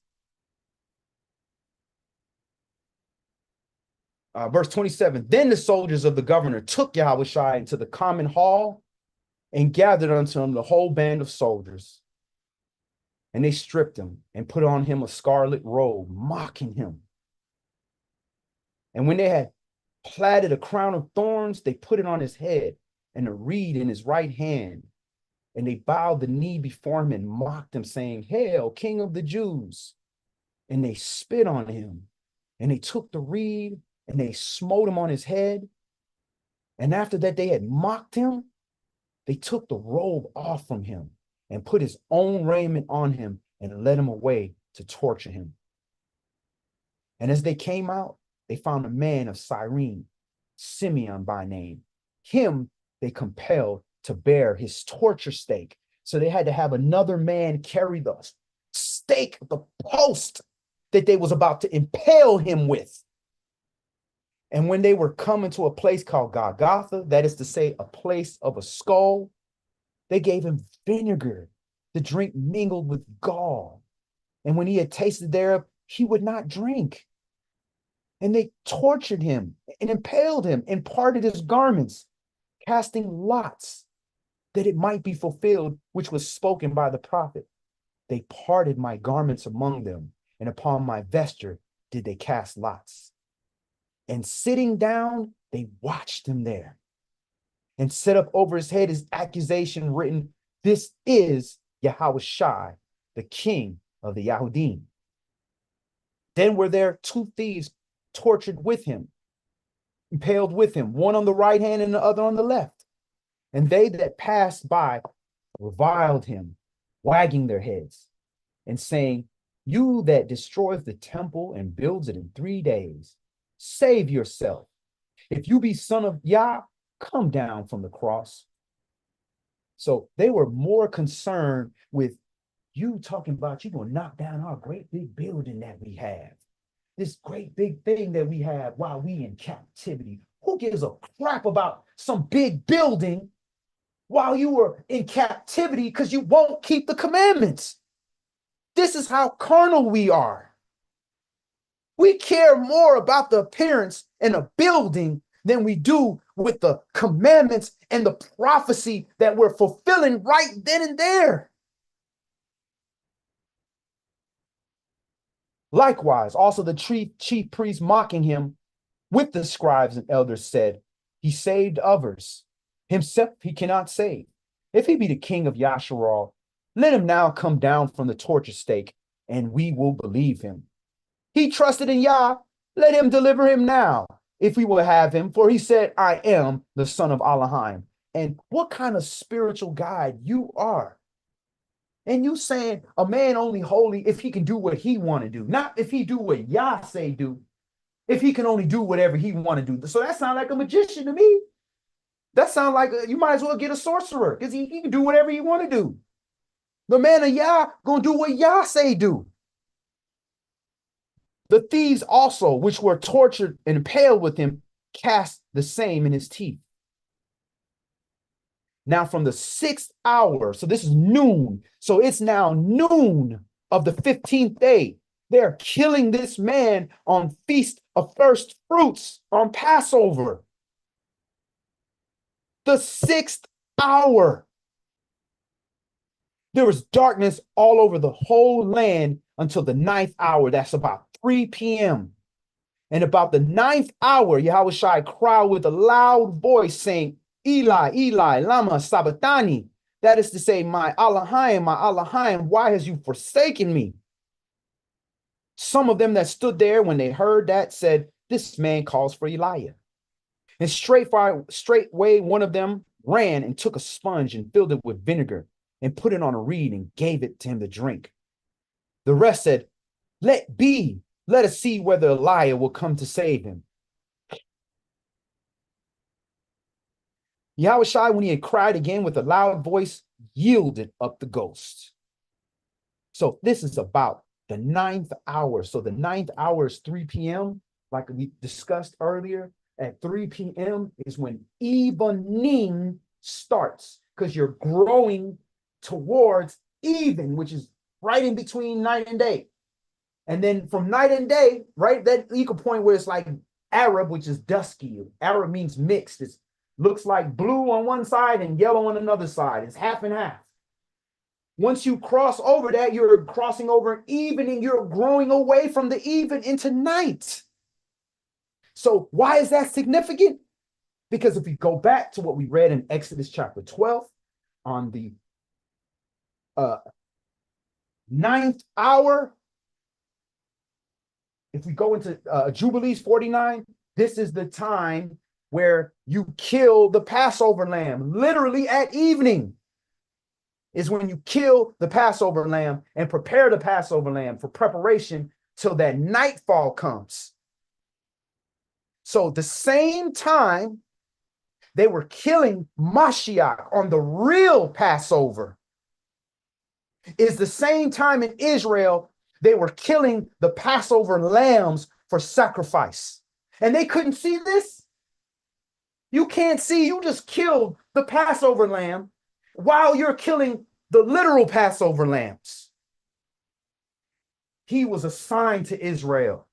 Verse 27. Then the soldiers of the governor took Yahushua into the common hall and gathered unto him the whole band of soldiers. And they stripped him and put on him a scarlet robe, mocking him. And when they had plaited a crown of thorns, they put it on his head and a reed in his right hand. And they bowed the knee before him and mocked him, saying, "Hail, King of the Jews." And they spit on him. And they took the reed and they smote him on his head. And after that, they had mocked him. They took the robe off from him and put his own raiment on him and led him away to torture him. And as they came out, they found a man of Cyrene, Simeon by name. Him they compelled to bear his torture stake. So they had to have another man carry the stake, the post that they was about to impale him with. And when they were coming to a place called Golgotha, that is to say, a place of a skull, they gave him vinegar, the drink mingled with gall. And when he had tasted thereof, he would not drink. And they tortured him and impaled him and parted his garments, casting lots that it might be fulfilled, which was spoken by the prophet. They parted my garments among them, and upon my vesture did they cast lots. And sitting down, they watched him there and set up over his head his accusation written, "This is Yahushua, the king of the Yahudim." Then were there two thieves tortured with him, impaled with him, one on the right hand and the other on the left. And they that passed by reviled him, wagging their heads and saying, "You that destroys the temple and builds it in 3 days, save yourself. If you be son of Yah, come down from the cross." So they were more concerned with you talking about you gonna knock down our great big building that we have, this great big thing that we have while we in captivity. Who gives a crap about some big building while you were in captivity because you won't keep the commandments? This is how carnal we are. We care more about the appearance and a building than we do with the commandments and the prophecy that we're fulfilling right then and there. Likewise, also the chief priests mocking him with the scribes and elders said, "He saved others. Himself he cannot save. If he be the king of Yasharal, let him now come down from the torture stake, and we will believe him. He trusted in Yah, let him deliver him now, if we will have him, for he said, I am the son of Elohim." And what kind of spiritual guide you are? And you saying a man only holy if he can do what he want to do, not if he do what Yah say do, if he can only do whatever he want to do. So that sounds like a magician to me. That sounds like you might as well get a sorcerer because he can do whatever he want to do. The man of Yah gonna do what Yah say do. The thieves also, which were tortured and impaled with him, cast the same in his teeth. Now from the 6th hour, so this is noon, so it's now noon of the 15th day. They're killing this man on Feast of First Fruits, on Passover. The 6th hour. There was darkness all over the whole land until the 9th hour. That's about 3 p.m. And about the 9th hour, Yahushua cried with a loud voice, saying, "Eli, Eli, lama sabachthani." That is to say, my Elohim, why has you forsaken me? Some of them that stood there when they heard that said, "This man calls for Elijah." And straightway one of them ran and took a sponge and filled it with vinegar and put it on a reed and gave it to him to drink. The rest said, "Let be, let us see whether Elijah will come to save him." Yahushua, when he had cried again with a loud voice, yielded up the ghost. So this is about the 9th hour. So the 9th hour is 3 p.m. Like we discussed earlier. At 3 p.m. is when evening starts, because you're growing towards even, which is right in between night and day. And then from night and day, right, that equal point where it's like Arab, which is dusky. Arab means mixed. It looks like blue on one side and yellow on another side. It's half and half. Once you cross over that, you're crossing over evening. You're growing away from the even into night. So why is that significant? Because if we go back to what we read in Exodus chapter 12 on the uh, ninth hour, if we go into Jubilees 49, this is the time where you kill the Passover lamb. Literally at evening is when you kill the Passover lamb and prepare the Passover lamb for preparation till that nightfall comes. So the same time they were killing Mashiach on the real Passover is the same time in Israel they were killing the Passover lambs for sacrifice. And they couldn't see this. You can't see, you just killed the Passover lamb while you're killing the literal Passover lambs. He was a sign to Israel.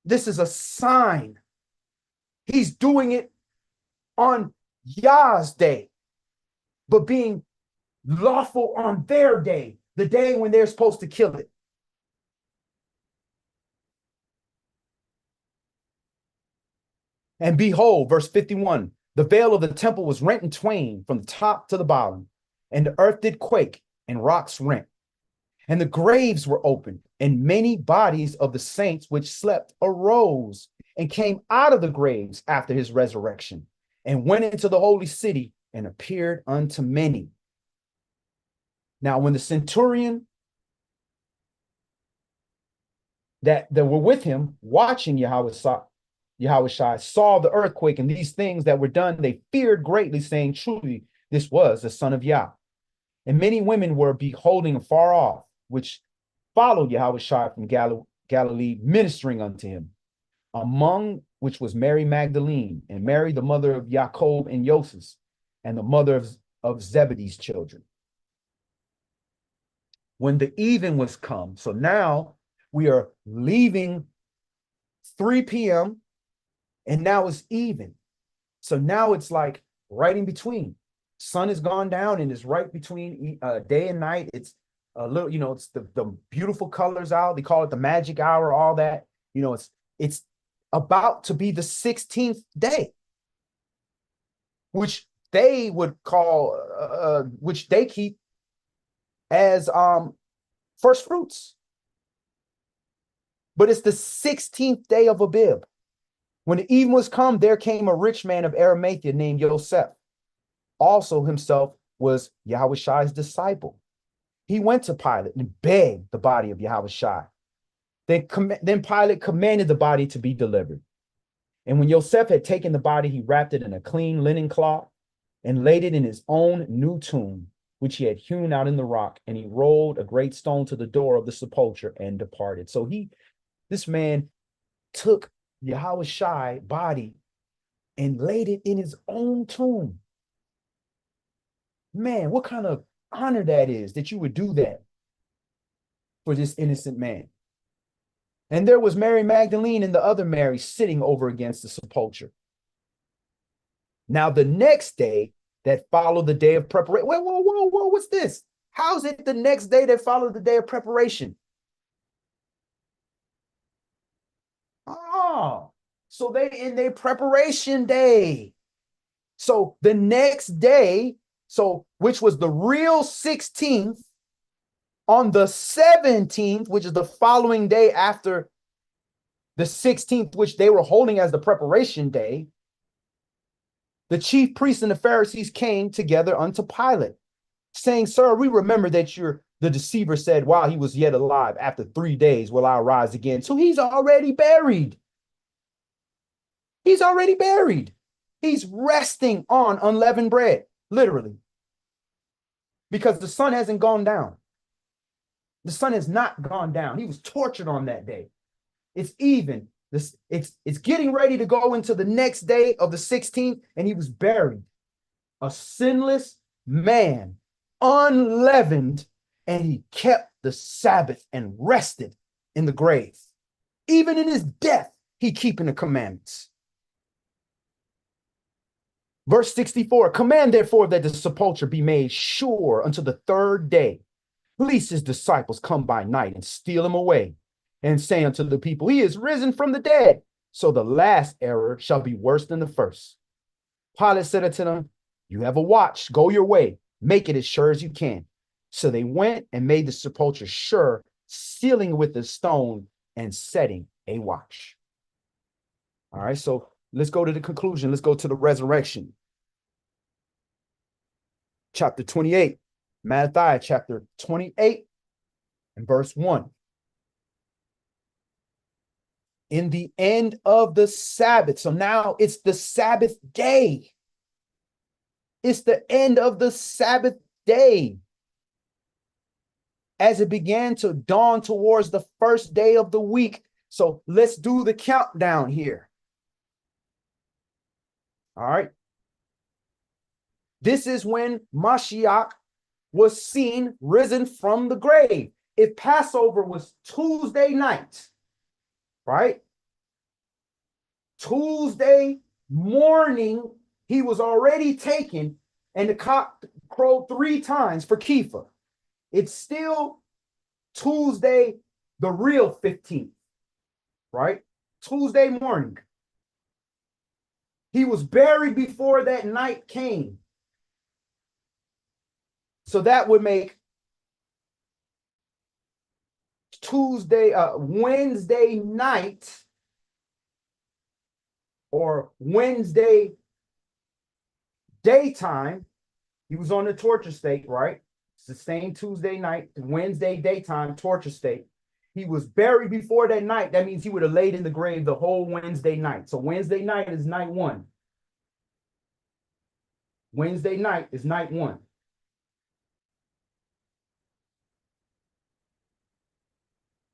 This is a sign. He's doing it on Yah's day, but being lawful on their day, the day when they're supposed to kill it. And behold, verse 51, the veil of the temple was rent in twain from the top to the bottom, and the earth did quake, and rocks rent. And the graves were opened, and many bodies of the saints which slept arose and came out of the graves after his resurrection, and went into the holy city and appeared unto many. Now, when the centurion that were with him watching Yahushua saw the earthquake and these things that were done, they feared greatly, saying, truly, this was the Son of Yah. And many women were beholding afar off, which followed Yahushua from Galilee, ministering unto him, among which was Mary Magdalene, and Mary, the mother of Jacob and Joseph, and the mother of Zebedee's children. When the even was come, so now we are leaving 3 p.m., and now it's even. So now it's like right in between. Sun has gone down and it's right between day and night. It's a little, it's the beautiful colors out. They call it the magic hour, all that. It's about to be the 16th day, which they would call, which they keep as first fruits. But it's the 16th day of Abib. When the even was come, there came a rich man of Arimathea named Yosef. Also himself was Yahushua's disciple. He went to Pilate and begged the body of Yahushua. Then Pilate commanded the body to be delivered. And when Yosef had taken the body, he wrapped it in a clean linen cloth and laid it in his own new tomb, which he had hewn out in the rock. And he rolled a great stone to the door of the sepulchre and departed. So this man took Yahushua's body and laid it in his own tomb. Man, what kind of honor that is, that you would do that for this innocent man. And there was Mary Magdalene and the other Mary sitting over against the sepulchre. Now the next day that followed the day of preparation. Whoa, what's this? How's it the next day that followed the day of preparation? Oh, so they in their preparation day. So the next day, which was the real 16th, on the 17th, which is the following day after the 16th, which they were holding as the preparation day, the chief priests and the Pharisees came together unto Pilate, saying, Sir, we remember that the deceiver said while he was yet alive, after 3 days will I rise again. So he's already buried. He's already buried. He's resting on unleavened bread, literally, because the sun hasn't gone down. The sun has not gone down. He was tortured on that day. It's even. It's getting ready to go into the next day of the 16th, and he was buried. A sinless man, unleavened, and he kept the Sabbath and rested in the grave. Even in his death, he keeping the commandments. Verse 64, command therefore that the sepulchre be made sure unto the 3rd day, lest his disciples come by night and steal him away, and say unto the people, he is risen from the dead. So the last error shall be worse than the first. Pilate said unto them, you have a watch, go your way. Make it as sure as you can. So they went and made the sepulchre sure, sealing with a stone and setting a watch. All right, so let's go to the conclusion. Let's go to the resurrection. Chapter 28, Matthew chapter 28 and verse 1. In the end of the Sabbath. So now it's the Sabbath day. It's the end of the Sabbath day. As it began to dawn towards the first day of the week. So let's do the countdown here. All right. This is when Mashiach was seen risen from the grave. If Passover was Tuesday night, right? Tuesday morning, he was already taken, and the cock crowed 3 times for Kepha. It's still Tuesday, the real 15th, right? Tuesday morning. He was buried before that night came. So that would make Wednesday night or Wednesday daytime. He was on the torture stake, right? It's the same Tuesday night, Wednesday daytime torture stake. He was buried before that night. That means he would have laid in the grave the whole Wednesday night. So Wednesday night is night 1. Wednesday night is night 1.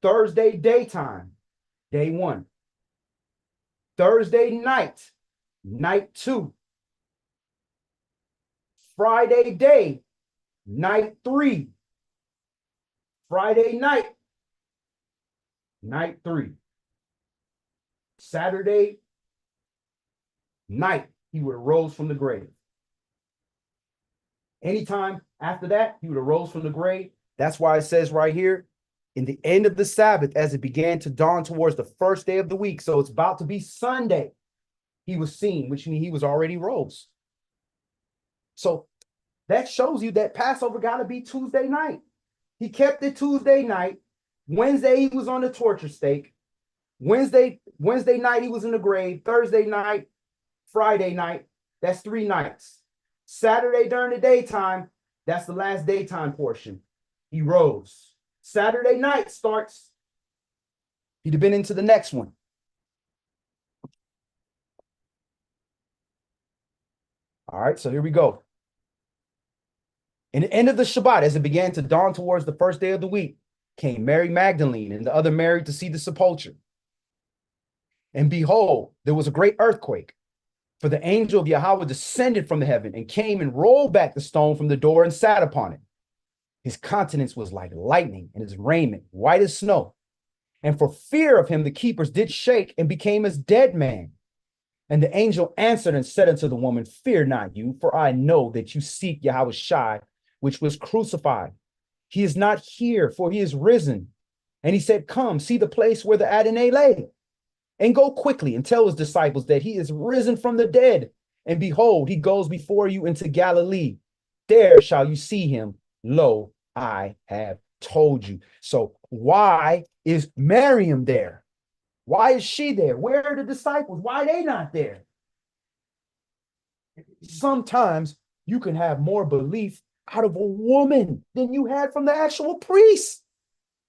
Thursday daytime, day 1. Thursday night, night 2. Friday day, night 3. Friday night, night 3. Saturday night, he would have rose from the grave. Anytime after that, he would have rose from the grave. That's why it says right here, in the end of the Sabbath, as it began to dawn towards the first day of the week. So it's about to be Sunday. He was seen, which means he was already rose. So that shows you that Passover got to be Tuesday night. He kept it Tuesday night. Wednesday, he was on the torture stake. Wednesday night, he was in the grave. Thursday night, Friday night, that's 3 nights. Saturday during the daytime, that's the last daytime portion. He rose. Saturday night starts, he'd have been into the next one. All right, so here we go. In the end of the Shabbat, as it began to dawn towards the first day of the week, came Mary Magdalene and the other Mary to see the sepulchre. And behold, there was a great earthquake, for the angel of Yahweh descended from the heaven and came and rolled back the stone from the door and sat upon it. His countenance was like lightning, and his raiment white as snow. And for fear of him, the keepers did shake and became as dead men. And the angel answered and said unto the woman, Fear not you, for I know that you seek Yahweh Shai, which was crucified. He is not here, for he is risen. And he said, Come, see the place where the Adonai lay, and go quickly and tell his disciples that he is risen from the dead. And behold, he goes before you into Galilee. There shall you see him. Lo, I have told you. So why is Miriam there? Why is she there? Where are the disciples? Why are they not there? Sometimes you can have more belief out of a woman than you had from the actual priest.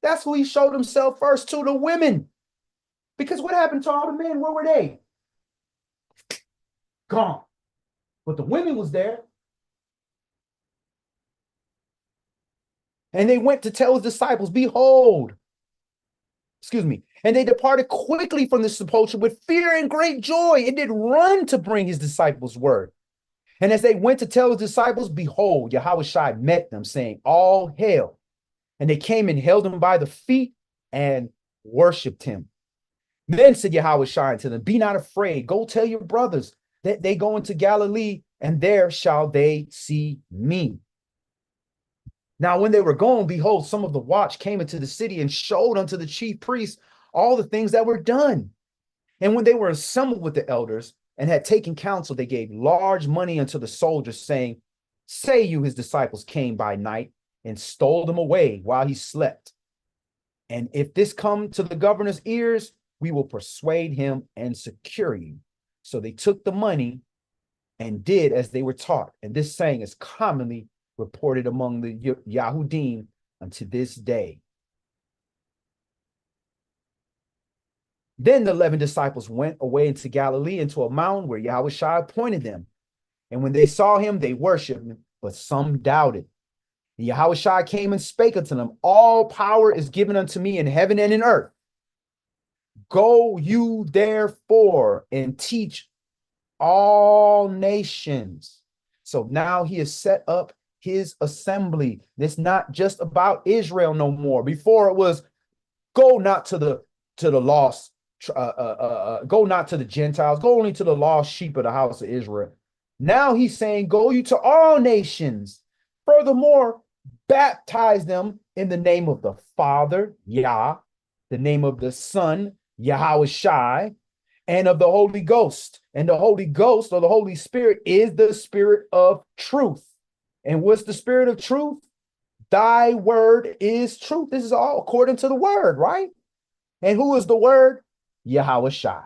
That's who he showed himself first to, the women. Because what happened to all the men? Where were they? Gone. But the women was there. And they went to tell his disciples, Behold, and they departed quickly from the sepulchre with fear and great joy, and did run to bring his disciples word. And as they went to tell his disciples, behold, Yahweh Shai met them, saying, All hail. And they came and held him by the feet and worshipped him. Then said Yahweh Shai unto them, Be not afraid, go tell your brothers that they go into Galilee, and there shall they see me. Now, when they were gone, behold, some of the watch came into the city and showed unto the chief priests all the things that were done. And when they were assembled with the elders and had taken counsel, they gave large money unto the soldiers, saying, Say you, his disciples, came by night and stole them away while he slept. And if this come to the governor's ears, we will persuade him and secure you. So they took the money and did as they were taught. And this saying is commonly reported among the Yahudim unto this day. Then the 11 disciples went away into Galilee, into a mountain where Yahushua appointed them. And when they saw him, they worshiped him, but some doubted. And Yahushua came and spake unto them, all power is given unto me in heaven and in earth. Go you therefore and teach all nations. So now he has set up his assembly. It's not just about Israel no more. Before it was go not to the lost, go not to the Gentiles, go only to the lost sheep of the house of Israel. Now he's saying, go you to all nations. Furthermore, baptize them in the name of the Father, Yah, the name of the Son, Yahushai, and of the Holy Ghost. And the Holy Ghost, or the Holy Spirit, is the Spirit of truth. And what's the Spirit of truth? Thy word is truth. This is all according to the word, right? And who is the word? Yahushai.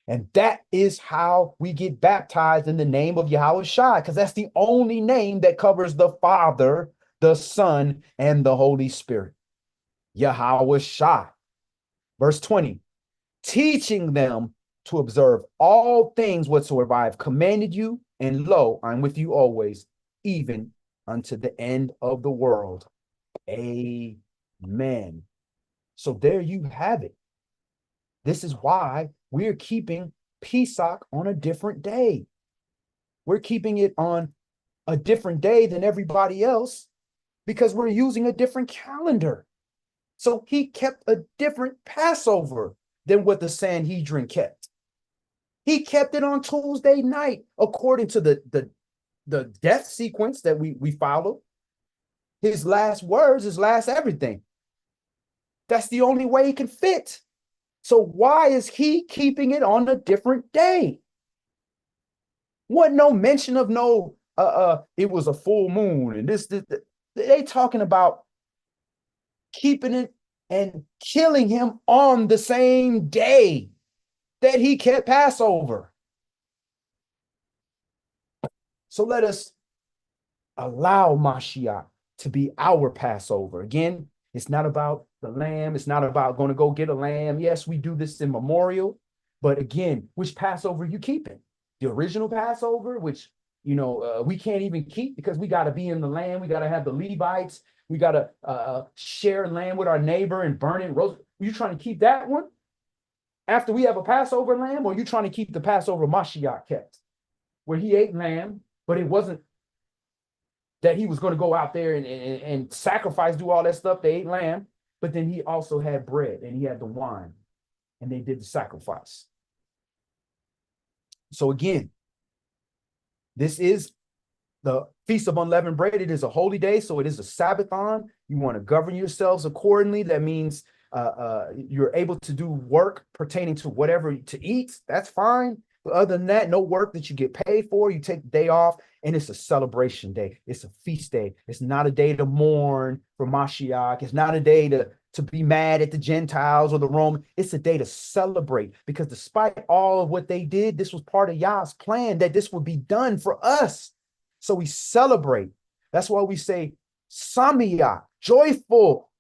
And that is how we get baptized in the name of Yahushua, because that's the only name that covers the Father, the Son, and the Holy Spirit. Yahushua. Verse 20, teaching them to observe all things whatsoever I have commanded you, and lo, I'm with you always, even unto the end of the world. Amen. So there you have it. This is why we're keeping Pesach on a different day. We're keeping it on a different day than everybody else because we're using a different calendar. So he kept a different Passover than what the Sanhedrin kept. He kept it on Tuesday night, according to the death sequence that we follow. His last words, his last everything. That's the only way it can fit. So why is he keeping it on a different day? Wasn't no mention of no, it was a full moon and this. They talking about keeping it and killing him on the same day that he kept Passover. So let us allow Mashiach to be our Passover. Again, it's not about the lamb. It's not about going to go get a lamb. Yes, we do this in memorial. But again, which Passover are you keeping? The original Passover, which, we can't even keep because we got to be in the land. We got to have the Levites. We got to share land with our neighbor and burn it. Roast. Are you trying to keep that one after we have a Passover lamb? Or are you trying to keep the Passover Mashiach kept, where he ate lamb, but it wasn't that he was going to go out there and sacrifice, do all that stuff. They ate lamb, but then he also had bread and he had the wine and they did the sacrifice. So again, this is the Feast of Unleavened Bread. It is a holy day, so it is a Sabbathon. You want to govern yourselves accordingly. That means you're able to do work pertaining to whatever to eat. That's fine. But other than that, no work that you get paid for. You take the day off, and it's a celebration day. It's a feast day. It's not a day to mourn for Mashiach. It's not a day to be mad at the Gentiles or the Roman. It's a day to celebrate, because despite all of what they did, this was part of Yah's plan that this would be done for us. So we celebrate. That's why we say Samiyah, joyful,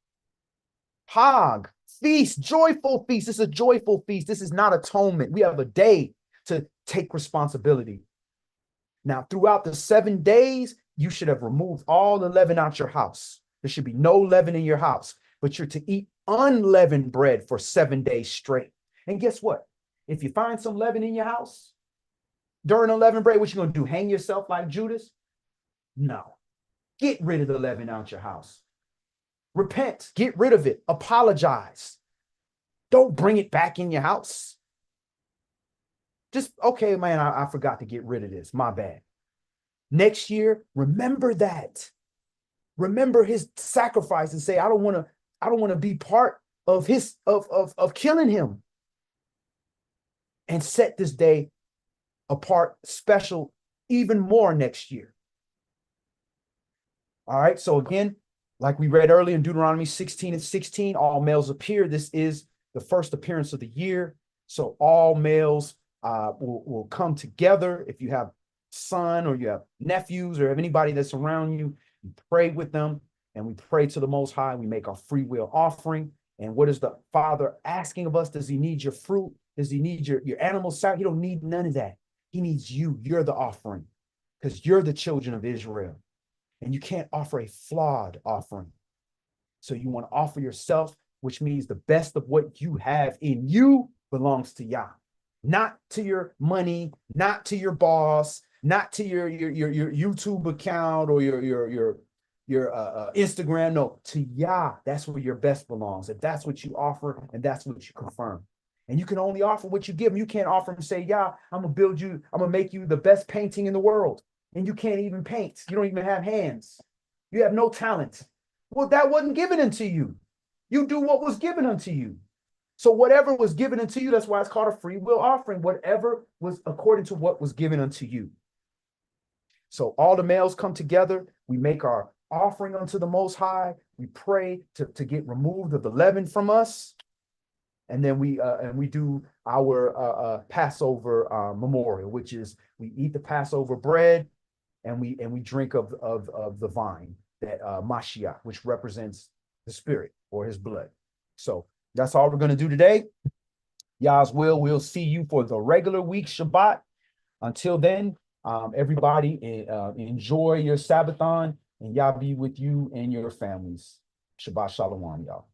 Hag, feast, joyful feast. This is a joyful feast. This is not atonement. We have a day to take responsibility. Now, throughout the 7 days, you should have removed all the leaven out your house. There should be no leaven in your house, but you're to eat unleavened bread for 7 days straight. And guess what? If you find some leaven in your house during unleavened bread, what you going to do? Hang yourself like Judas? No. Get rid of the leaven out your house. Repent. Get rid of it. Apologize. Don't bring it back in your house. Just, okay, man, I forgot to get rid of this. My bad. Next year, remember that. Remember his sacrifice and say, I don't want to be part of his of killing him. And set this day apart, special, even more next year. All right. So again, like we read earlier in Deuteronomy 16:16, all males appear. This is the first appearance of the year. So all males will come together. If you have son or you have nephews or have anybody that's around you, you pray with them and we pray to the Most High. We make our free will offering. And what is the Father asking of us? Does he need your fruit? Does he need your animal sacrifice? He don't need none of that. He needs you. You're the offering because you're the children of Israel. And you can't offer a flawed offering. So you want to offer yourself, which means the best of what you have in you belongs to Yah, not to your money, not to your boss, not to your YouTube account or your Instagram. No, to Yah. That's where your best belongs. If that's what you offer and that's what you confirm. And you can only offer what you give them. You can't offer and say, Yah, I'm gonna build you, I'm gonna make you the best painting in the world. And you can't even paint. You don't even have hands. You have no talent. Well, that wasn't given unto you. You do what was given unto you. So whatever was given unto you, that's why it's called a free will offering. Whatever was according to what was given unto you. So all the males come together. We make our offering unto the Most High. We pray to get removed of the leaven from us. And then we do our Passover memorial, which is we eat the Passover bread and we drink of the vine, that Mashiach, which represents the spirit or his blood. So that's all we're going to do today. Yah's will, we'll see you for the regular week Shabbat. Until then, everybody enjoy your Sabbathon and Yah be with you and your families. Shabbat Shalom, y'all.